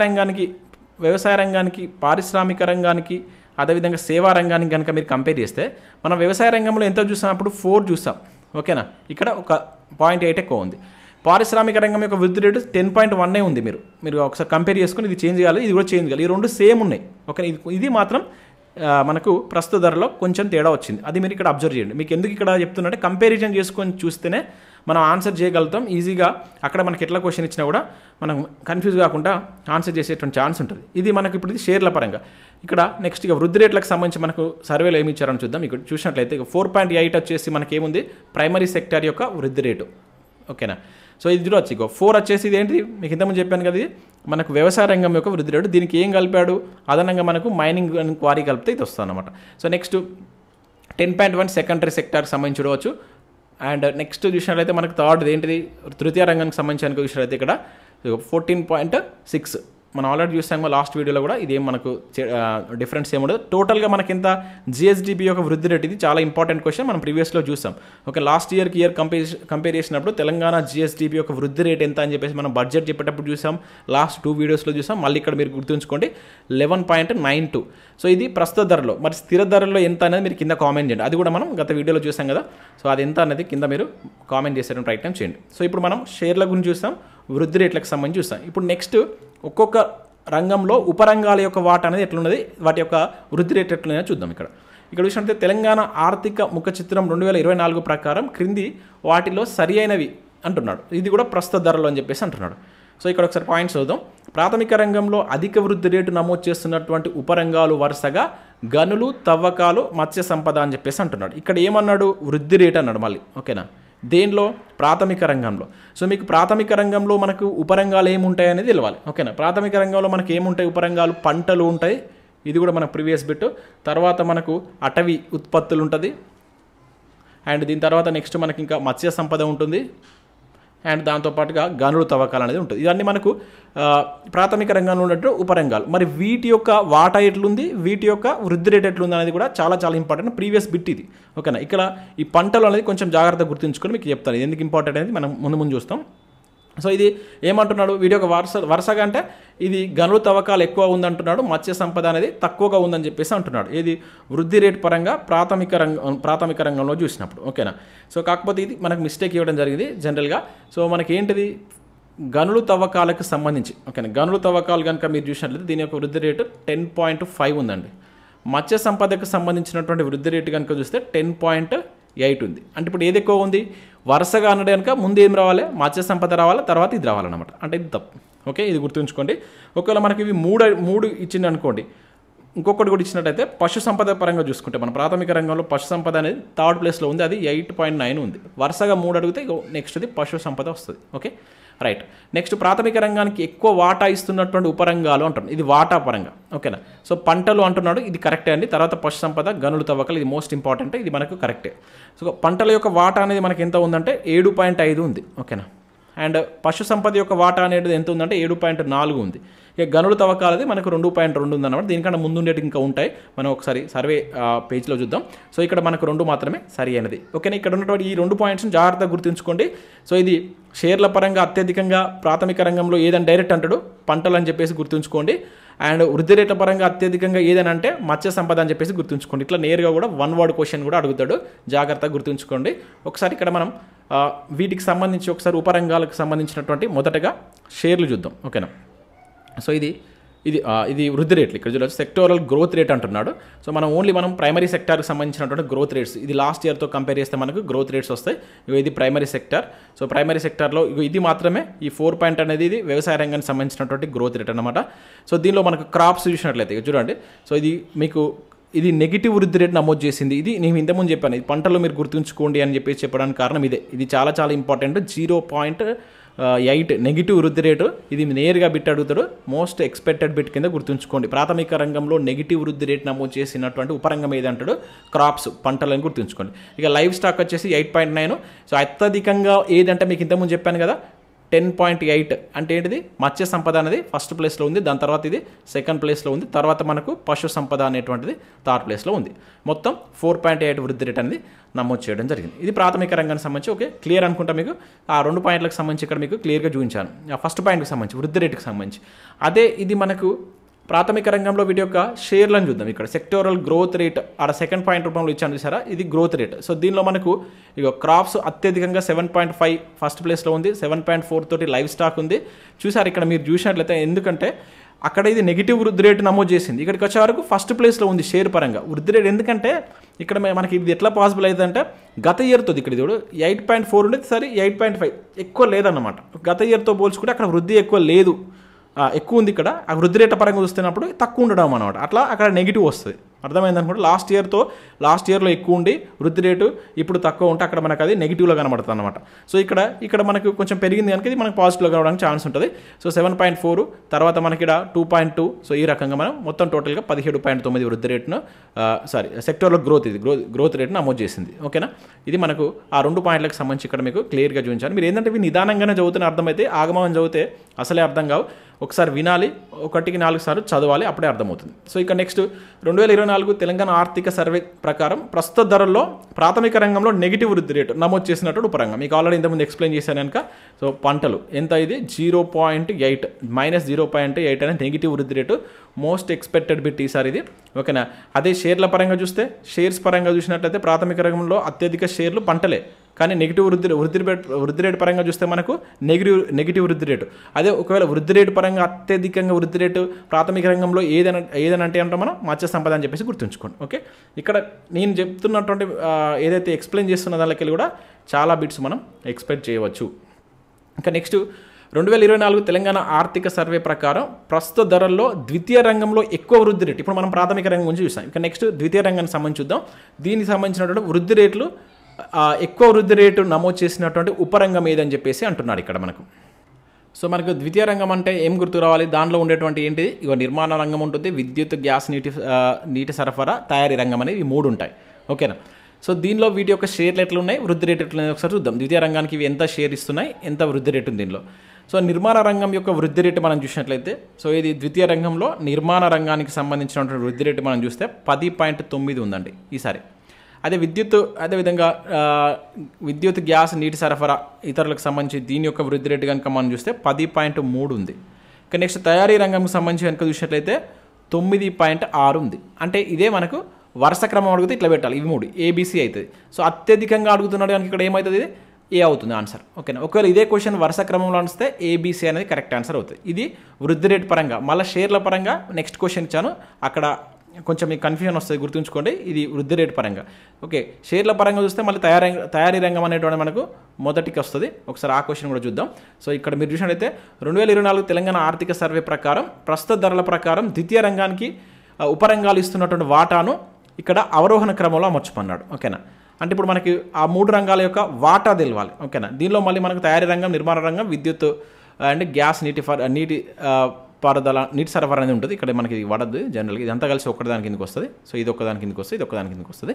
రంగానికి, పారిశ్రామిక రంగానికి, అదేవిధంగా సేవా రంగానికి కనుక మీరు కంపేర్ చేస్తే మనం వ్యవసాయ రంగంలో ఎంత చూసాం, అప్పుడు 4 చూసాం. ఓకేనా. ఇక్కడ ఒక 0.8 ఎక్కువ ఉంది. పారిశ్రామిక రంగం యొక్క వృద్ధి రేటు 10.1 ఉంది. మీరు ఒకసారి కంపేర్ చేసుకుని ఇది చేంజ్ చేయాలి, ఇది కూడా చేంజ్ చేయాలి. ఈ రెండు సేమ్ ఉన్నాయి. ఓకే. ఇది మాత్రం మనకు ప్రస్తుత ధరలో కొంచెం తేడా వచ్చింది. అది మీరు ఇక్కడ అబ్జర్వ్ చేయండి. మీకు ఎందుకు ఇక్కడ చెప్తున్నట్టే కంపారిజన్ చేసుకొని చూస్తేనే మనం ఆన్సర్ చేయగలుగుతాం ఈజీగా. అక్కడ మనకి ఎట్లా క్వశ్చన్ ఇచ్చినా కూడా మనం కన్ఫ్యూజ్ కాకుండా ఆన్సర్ చేసేటువంటి ఛాన్స్ ఉంటుంది. ఇది మనకి ఇప్పుడు ఇది షేర్ల పరంగా. ఇక్కడ నెక్స్ట్ ఇక వృద్ధి రేట్లకు సంబంధించి మనకు సర్వేలో ఏమి ఇచ్చారని చూద్దాం. ఇక్కడ చూసినట్లయితే ఇక 4.8 వచ్చేసి మనకి ఏముంది, ప్రైమరీ సెక్టార్ యొక్క వృద్ధి రేటు. ఓకేనా. సో ఇది చూడవచ్చు. ఇక 4 వచ్చేసి ఇది ఏంటి, మీకు ఇంతకుముందు చెప్పాను కదా, ఇది మనకు వ్యవసాయ రంగం యొక్క వృద్ధి రేటు. దీనికి ఏం కలిపాడు, అదనంగా మనకు మైనింగ్ అండ్ క్వారీ కలిపితే ఇది వస్తుంది అనమాట. సో నెక్స్ట్ 10.1 సెకండరీ సెక్టార్కి సంబంధించి చూడవచ్చు. అండ్ నెక్స్ట్ చూసినట్లయితే మనకు థర్డ్ ఏంటిది, తృతీయ రంగానికి సంబంధించిన చూసినట్లయితే ఇక్కడ 14.6 మనం ఆల్రెడీ చూసాము లాస్ట్ వీడియోలో కూడా. ఇదేం మనకు డిఫరెన్స్ ఏముండదు. టోటల్గా మనకి ఎంత జిఎస్డిపి యొక్క వృద్ధి రేట్, ఇది చాలా ఇంపార్టెంట్ క్వశ్చన్, మనం ప్రీవియస్లో చూసాం. ఓకే, లాస్ట్ ఇయర్కి ఇయర్ కంపేర్ చేసినప్పుడు తెలంగాణ జిఎస్డిపి యొక్క వృద్ధి రేట్ ఎంత అని చెప్పేసి మనం బడ్జెట్ చెప్పేటప్పుడు చూసాం, లాస్ట్ 2 వీడియోస్లో చూసాం. మళ్ళీ ఇక్కడ మీరు గుర్తుంచుకోండి 11.92. సో ఇది ప్రస్తుత ధరలో. మరి స్థిర ధరలో ఎంత అనేది మీరు కింద కామెంట్ చేయండి. అది కూడా మనం గత వీడియోలో చూసాం కదా. సో అది ఎంత అనేది కింద మీరు కామెంట్ చేసేటువంటి ప్రయత్నం చేయండి. సో ఇప్పుడు మనం షేర్ల గురించి చూస్తాం, వృద్ధి రేట్లకు సంబంధించి చూస్తాం. ఇప్పుడు నెక్స్ట్ ఒక్కొక్క రంగంలో ఉపరంగాల యొక్క వాటా అనేది ఎట్లున్నది, వాటి యొక్క వృద్ధి రేట్ ఎట్లున్నాయో చూద్దాం. ఇక్కడ చూసినట్లయితే తెలంగాణ ఆర్థిక ముఖ చిత్రం 2024 ప్రకారం క్రింది వాటిలో సరి అయినవి అంటున్నాడు. ఇది కూడా ప్రస్తుత ధరలు అని చెప్పేసి అంటున్నాడు. సో ఇక్కడ ఒకసారి పాయింట్స్ చూద్దాం. ప్రాథమిక రంగంలో అధిక వృద్ధి రేటు నమోదు చేస్తున్నటువంటి ఉపరంగాలు వరుసగా గనులు, తవ్వకాలు, మత్స్య సంపద అని చెప్పేసి అంటున్నాడు. ఇక్కడ ఏమన్నాడు, వృద్ధి రేట్ అన్నాడు మళ్ళీ. ఓకేనా, దేనిలో, ప్రాథమిక రంగంలో. సో మీకు ప్రాథమిక రంగంలో మనకు ఉపరంగాలు ఏముంటాయి అనేది తెలియాలి. ఓకేనా, ప్రాథమిక రంగంలో మనకి ఏముంటాయి ఉపరంగాలు, పంటలు ఉంటాయి, ఇది కూడా మన ప్రీవియస్ బిట్. తర్వాత మనకు అటవీ ఉత్పత్తులు ఉంటుంది. అండ్ దీని తర్వాత నెక్స్ట్ మనకి ఇంకా మత్స్య సంపద ఉంటుంది. అండ్ దాంతోపాటుగా గనులు, తవ్వకాలు అనేది ఉంటుంది. ఇవన్నీ మనకు ప్రాథమిక రంగంలో ఉన్నట్టు ఉపరంగాలు. మరి వీటి యొక్క వాటా ఎట్లుంది, వీటి యొక్క వృద్ధి రేట్ ఎట్లుంది అనేది కూడా చాలా చాలా ఇంపార్టెంట్, ప్రీవియస్ బిట్ ఇది. ఓకేనా, ఇక్కడ ఈ పంటలు అనేది కొంచెం జాగ్రత్తగా గుర్తుంచుకొని మీకు చెప్తాను ఇది ఎందుకు ఇంపార్టెంట్ అనేది మనం ముందు చూస్తాం. సో ఇది ఏమంటున్నాడు, వీడి యొక్క వరుసగా అంటే ఇది గనులు, తవ్వకాలు ఎక్కువ ఉందంటున్నాడు, మత్స్య సంపద అనేది తక్కువగా ఉందని చెప్పేసి అంటున్నాడు. ఇది వృద్ధి రేట్ పరంగా ప్రాథమిక రంగంలో చూసినప్పుడు. ఓకేనా, సో కాకపోతే ఇది మనకు మిస్టేక్ ఇవ్వడం జరిగింది జనరల్గా. సో మనకి ఏంటిది, గనులు, తవ్వకాలకు సంబంధించి. ఓకేనా, గనులు, తవ్వకాలు కనుక మీరు చూసినట్లయితే దీని యొక్క వృద్ధి రేటు 10.5 ఉందండి. మత్స్య సంపదకు సంబంధించినటువంటి వృద్ధి రేటు కనుక చూస్తే 10.8 ఉంది. అంటే ఇప్పుడు ఏది ఎక్కువ ఉంది, వరుసగా అన్నది కనుక ముందు ఏం రావాలి, మత్స్య సంపద రావాలి, తర్వాత ఇది రావాలన్నమాట. అంటే ఇది తప్పు. ఓకే, ఇది గుర్తుంచుకోండి. ఒకవేళ మనకి ఇవి మూడు ఇచ్చింది అనుకోండి, ఇంకొకటి కూడా ఇచ్చినట్టయితే పశు సంపద పరంగా చూసుకుంటే మన ప్రాథమిక రంగంలో పశు సంపద అనేది థర్డ్ ప్లేస్లో ఉంది, అది 8.9 ఉంది. వరుసగా 3 అడిగితే నెక్స్ట్ది పశు సంపద వస్తుంది. Okay right. నెక్స్ట్ ప్రాథమిక రంగానికి ఎక్కువ వాటా ఇస్తున్నటువంటి ఉపరంగాలు అంటారు, ఇది వాటా పరంగా. ఓకేనా, సో పంటలు అంటున్నాడు, ఇది కరెక్టే అండి. తర్వాత పశు సంపద, గనులు, తవ్వకాలు, ఇది మోస్ట్ ఇంపార్టెంట్, ఇది మనకు కరెక్టే. సో పంటల యొక్క వాటా అనేది మనకి ఎంత ఉందంటే 7.5 ఉంది. ఓకేనా, అండ్ పశు సంపద యొక్క వాటా అనేది ఎంత ఉందంటే 7.4 ఉంది. ఇక గనులు, తవ్వకాలది మనకు 2.2 ఉందన్నమాట. దీనికన్నా ముందు ఉండేటి ఇంకా ఉంటాయి, మనం ఒకసారి సర్వే పేజ్లో చూద్దాం. సో ఇక్కడ మనకు 2 మాత్రమే సరి అయినది. ఓకేనా, ఇక్కడ ఉన్నటువంటి ఈ 2 పాయింట్స్ని జాగ్రత్తగా గుర్తుంచుకోండి. సో ఇది షేర్ల పరంగా అత్యధికంగా ప్రాథమిక రంగంలో ఏదని డైరెక్ట్ అంటాడు, పంటలు అని చెప్పేసి గుర్తుంచుకోండి. అండ్ వృద్ధి రేట్ల పరంగా అత్యధికంగా ఏదని అంటే మత్స్య సంపద అని చెప్పేసి గుర్తుంచుకోండి. ఇట్లా నేరుగా కూడా 1 వర్డ్ క్వశ్చన్ కూడా అడుగుతాడు, జాగ్రత్తగా గుర్తుంచుకోండి. ఒకసారి ఇక్కడ మనం వీటికి సంబంధించి ఒకసారి ఉపరంగాలకు సంబంధించినటువంటి మొదటగా షేర్లు చూద్దాం. ఓకేనా, సో ఇది వృద్ధి రేట్లు. ఇక్కడ చూడవచ్చు సెక్టోరల్ గ్రోత్ రేట్ అంటున్నాడు. సో మనం ప్రైమరీ సెక్టార్కి సంబంధించినటువంటి గ్రోత్ రేట్స్, ఇది లాస్ట్ ఇయర్తో కంపేర్ చేస్తే మనకు గ్రోత్ రేట్స్ వస్తాయి. ఇది ప్రైమరీ సెక్టార్. సో ప్రైమరీ సెక్టార్లో ఇది మాత్రమే ఈ 4 అనేది ఇది వ్యవసాయ రంగానికి సంబంధించినటువంటి గ్రోత్ రేట్ అనమాట. సో దీనిలో మనకు క్రాప్స్ చూసినట్లయితే చూడండి, సో ఇది నెగిటివ్ వృద్ధి రేట్ నమోదు చేసింది. ఇది నేను ఇంతకుముందు చెప్పాను, ఇది పంటలో మీరు గుర్తుంచుకోండి అని చెప్పేసి చెప్పడానికి కారణం ఇదే. ఇది చాలా చాలా ఇంపార్టెంట్. 0.8 నెగిటివ్ వృద్ధి రేటు, ఇది నేరుగా బిట్ అడుగుతాడు, మోస్ట్ ఎక్స్పెక్టెడ్ బిట్ కింద గుర్తుంచుకోండి. ప్రాథమిక రంగంలో నెగిటివ్ వృద్ధి రేట్ నమోదు చేసినటువంటి ఉపరంగం ఏది అంటాడు, క్రాప్స్, పంటలని గుర్తుంచుకోండి. ఇక లైవ్ స్టాక్ వచ్చేసి 8.9. సో అత్యధికంగా ఏదంటే మీకు ఇంతకుముందు చెప్పాను కదా 10.8 అంటే ఏంటిది, మత్స్య సంపద అనేది ఫస్ట్ ప్లేస్లో ఉంది, దాని తర్వాత ఇది సెకండ్ ప్లేస్లో ఉంది, తర్వాత మనకు పశు సంపద అనేటువంటిది థర్డ్ ప్లేస్లో ఉంది. మొత్తం 4.8 వృద్ధి రేట్ అనేది నమోదు చేయడం జరిగింది. ఇది ప్రాథమిక రంగానికి సంబంధించి. ఓకే క్లియర్ అనుకుంటా మీకు. ఆ 2 పాయింట్లకు సంబంధించి ఇక్కడ మీకు క్లియర్గా చూపించాను. ఆ ఫస్ట్ పాయింట్కి సంబంధించి వృద్ధి రేటుకి సంబంధించి. అదే ఇది మనకు ప్రాథమిక రంగంలో వీటి యొక్క షేర్లను చూద్దాం. ఇక్కడ సెక్టోరల్ గ్రోత్ రేట్ ఆడ సెకండ్ పాయింట్ రూపంలో ఇచ్చాను చూసారా, ఇది గ్రోత్ రేట్. సో దీనిలో మనకు క్రాప్స్ అత్యధికంగా 7.5 ఫస్ట్ ప్లేస్లో ఉంది, 7.4 తోటి లైవ్ స్టాక్ ఉంది. చూసారు ఇక్కడ మీరు చూసినట్లయితే, ఎందుకంటే అక్కడ ఇది నెగిటివ్ వృద్ధి రేటు నమోదు చేసింది. ఇక్కడికి వచ్చే వరకు ఫస్ట్ ప్లేస్లో ఉంది షేర్ పరంగా వృద్ధి రేటు. ఎందుకంటే ఇక్కడ మనకి ఇది ఎట్లా పాసిబుల్ అవుతుందంటే గత ఇయర్తో ఇక్కడ చూడు 8.4 ఉండేది, సరే 8.5 ఎక్కువ లేదన్నమాట. గత ఇయర్తో పోల్చుకుంటే అక్కడ వృద్ధి ఎక్కువ లేదు, ఎక్కువ ఉంది. ఇక్కడ ఆ వృద్ధి రేటు పరంగా చూస్తున్నప్పుడు తక్కువ ఉండడం అనమాట. అట్లా అక్కడ నెగిటివ్ వస్తుంది. అర్థమైంది అనుకుంటే లాస్ట్ ఇయర్లో ఎక్కువ ఉండి వృద్ధి రేటు ఇప్పుడు తక్కువ ఉంటే అక్కడ మనకు అది నెగిటివ్లో కనబడుతుంది అనమాట. సో ఇక్కడ మనకు కొంచెం పెరిగింది కనుక ఇది మనకు పాజిటివ్లో కనబడడానికి ఛాన్స్ ఉంటుంది. సో 7.4 తర్వాత మనకి ఇక్కడ 2.2. సో ఈ రకంగా మనం మొత్తం టోటల్గా 17.9 వృద్ధి రేటును సెక్టర్లో గ్రోత్ రేటును నమోదు చేసింది. ఓకేనా, ఇది మనకు ఆ 2 పాయింట్లకు సంబంధించి ఇక్కడ మీకు క్లియర్గా చూపించాను. మీరు ఏంటంటే ఇవి నిదానంగానే చదువుతున్న అర్థమైతే, ఆగమని చదివితే అసలే అర్థం కావు. ఒకసారి వినాలి, 1కి 4 సార్లు చదవాలి, అప్పుడే అర్థమవుతుంది. సో ఇక నెక్స్ట్ 2024 తెలంగాణ ఆర్థిక సర్వే ప్రకారం ప్రస్తుత ధరల్లో ప్రాథమిక రంగంలో నెగిటివ్ వృద్ధి రేటు నమోదు చేసినట్టు ఉపరంగం. మీకు ఆల్రెడీ ఇంతకుముందు ఎక్స్ప్లెయిన్ చేశాను కనుక. సో పంటలు ఎంత, ఇది 0.8 -0.8 అనే నెగిటివ్ వృద్ధి రేటు మోస్ట్ ఎక్స్పెక్టెడ్ బిట్ ఈసారి ఇది. ఓకేనా, అదే షేర్ల పరంగా చూస్తే, షేర్స్ పరంగా చూసినట్లయితే ప్రాథమిక రంగంలో అత్యధిక షేర్లు పంటలే, కానీ నెగిటివ్ వృద్ధి రేటు పరంగా చూస్తే మనకు నెగిటివ్ వృద్ధి రేటు. అదే ఒకవేళ వృద్ధి రేటు పరంగా అత్యధికంగా వృద్ధి రేటు ప్రాథమిక రంగంలో ఏదైనా అంటే మనం మత్స్య సంపద అని చెప్పేసి గుర్తుంచుకోండి. ఓకే, ఇక్కడ నేను చెప్తున్నటువంటి ఏదైతే ఎక్స్ప్లెయిన్ చేస్తున్న దానికి కూడా చాలా బిట్స్ మనం ఎక్స్పెక్ట్ చేయవచ్చు. ఇంకా నెక్స్ట్ 2024 తెలంగాణ ఆర్థిక సర్వే ప్రకారం ప్రస్తుత ధరల్లో ద్వితీయ రంగంలో ఎక్కువ వృద్ధి రేటు. ఇప్పుడు మనం ప్రాథమిక రంగం గురించి చూస్తాం. ఇక నెక్స్ట్ ద్వితీయ రంగానికి సంబంధించి చూద్దాం. దీనికి సంబంధించినటువంటి వృద్ధి రేట్లు ఎక్కువ వృద్ధి రేటు నమోదు చేసినటువంటి ఉపరంగం ఏదని చెప్పేసి అంటున్నాడు ఇక్కడ మనకు. సో మనకు ద్వితీయ రంగం అంటే ఏం గుర్తు రావాలి, దానిలో ఉండేటువంటి ఏంటిది, ఇక నిర్మాణ రంగం ఉంటుంది, విద్యుత్, గ్యాస్, నీటి సరఫరా, తయారీ రంగం అనేవి 3 ఉంటాయి. ఓకేనా, సో దీనిలో వీటి యొక్క షేర్లు ఎట్లా ఉన్నాయి, వృద్ధి రేటు ఎట్లా ఉన్నాయి ఒకసారి చూద్దాం. ద్వితీయ రంగానికి ఇవి ఎంత షేర్ ఇస్తున్నాయి, ఎంత వృద్ధి రేటు ఉంది దీనిలో. సో నిర్మాణ రంగం యొక్క వృద్ధి రేటు మనం చూసినట్లయితే, సో ఇది ద్వితీయ రంగంలో నిర్మాణ రంగానికి సంబంధించినటువంటి వృద్ధి రేటు మనం చూస్తే 10.9 ఉందండి ఈసారి. అదే అదేవిధంగా విద్యుత్, గ్యాస్, నీటి సరఫరా ఇతరులకు సంబంధించి దీని యొక్క వృద్ధి రేటు కనుక మనం చూస్తే 10.3 ఉంది. ఇక నెక్స్ట్ తయారీ రంగంకి సంబంధించి కనుక చూసినట్లయితే 9.6 ఉంది. అంటే ఇదే మనకు వరుస క్రమం అడిగితే ఇట్లా పెట్టాలి, ఇవి 3 ABC అవుతుంది. సో అత్యధికంగా అడుగుతున్నాడు కనుక ఇక్కడ ఏమవుతుంది, ఏ అవుతుంది ఆన్సర్. ఓకేనా, ఒకవేళ ఇదే క్వశ్చన్ వరుస క్రమంలో అనిస్తే ABC అనేది కరెక్ట్ ఆన్సర్ అవుతుంది. ఇది వృద్ధి రేటు పరంగా. మళ్ళీ షేర్ల పరంగా నెక్స్ట్ క్వశ్చన్ ఇచ్చాను, అక్కడ కొంచెం మీకు కన్ఫ్యూజన్ వస్తుంది, గుర్తుంచుకోండి. ఇది వృద్ధి రేటు పరంగా. ఓకే, షేర్ల పరంగా చూస్తే మళ్ళీ తయారీ రంగం అనేటువంటి మనకు మొదటికి వస్తుంది. ఒకసారి ఆ క్వశ్చన్ కూడా చూద్దాం. సో ఇక్కడ మీరు చూసినట్లయితే 2024 తెలంగాణ ఆర్థిక సర్వే ప్రకారం ప్రస్తుత ధరల ప్రకారం ద్వితీయ రంగానికి ఉపరంగాలు ఇస్తున్నటువంటి వాటాను ఇక్కడ అవరోహణ క్రమంలో అమర్చుకున్నాడు. ఓకేనా, అంటే ఇప్పుడు మనకి ఆ 3 రంగాల యొక్క వాటా తెలవాలి. ఓకేనా, దీనిలో మళ్ళీ మనకు తయారీ రంగం, నిర్మాణ రంగం, విద్యుత్ అండ్ గ్యాస్, నీటి పారుదల, నీటి సరఫరా అనేది ఉంటుంది. ఇక్కడ మనకి ఇది వాడద్దు జనరల్గా, ఇదంతా కలిసి ఒక్కదాని కిందకి వస్తుంది. సో ఇది ఒక్కదాని కిందకి వస్తుంది, ఇది ఒక్కదాని కిందకి వస్తుంది.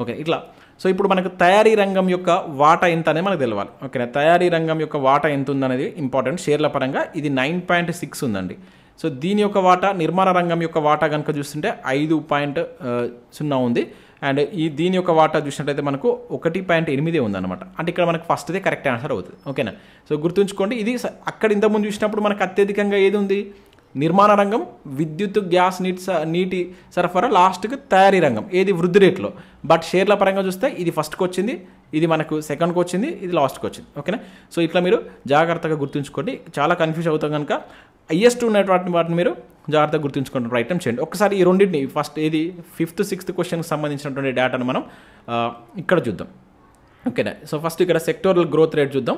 ఓకే, ఇట్లా. సో ఇప్పుడు మనకు తయారీ రంగం యొక్క వాటా ఎంత అనేది మనకు తెలవాలి. ఓకేనా, తయారీ రంగం యొక్క వాటా ఎంత ఉందనేది ఇంపార్టెంట్. షేర్ల పరంగా ఇది 9.6 ఉందండి. సో దీని యొక్క వాటా, నిర్మాణ రంగం యొక్క వాటా కనుక చూస్తుంటే 5.0 ఉంది. అండ్ దీని యొక్క వాటా చూసినట్లయితే మనకు 1.8 ఉందన్నమాట. అంటే ఇక్కడ మనకు ఫస్ట్దే కరెక్ట్ ఆన్సర్ అవుతుంది. ఓకేనా, సో గుర్తుంచుకోండి. ఇది అక్కడ ఇంతకుముందు చూసినప్పుడు మనకు అత్యధికంగా ఏది ఉంది, నిర్మాణ రంగం, విద్యుత్, గ్యాస్, నీటి సరఫరా, లాస్ట్కి తయారీ రంగం ఏది వృద్ధి రేట్లో. బట్ షేర్ల పరంగా చూస్తే ఇది ఫస్ట్కి వచ్చింది, ఇది మనకు సెకండ్కి వచ్చింది, ఇది లాస్ట్కి వచ్చింది. ఓకేనా, సో ఇట్లా మీరు జాగ్రత్తగా గుర్తుంచుకోండి. చాలా కన్ఫ్యూజ్ అవుతాం కనుక హైయెస్ట్ ఉన్నటువంటి వాటిని మీరు జాగ్రత్తగా గుర్తుంచుకోండి, ప్రయత్నం చేయండి. ఒకసారి ఈ రెండింటిని ఫస్ట్ ఏది 5th, 6th క్వశ్చన్కి సంబంధించినటువంటి డేటాను మనం ఇక్కడ చూద్దాం. ఓకేనా, సో ఫస్ట్ ఇక్కడ సెక్టోరల్ గ్రోత్ రేట్ చూద్దాం.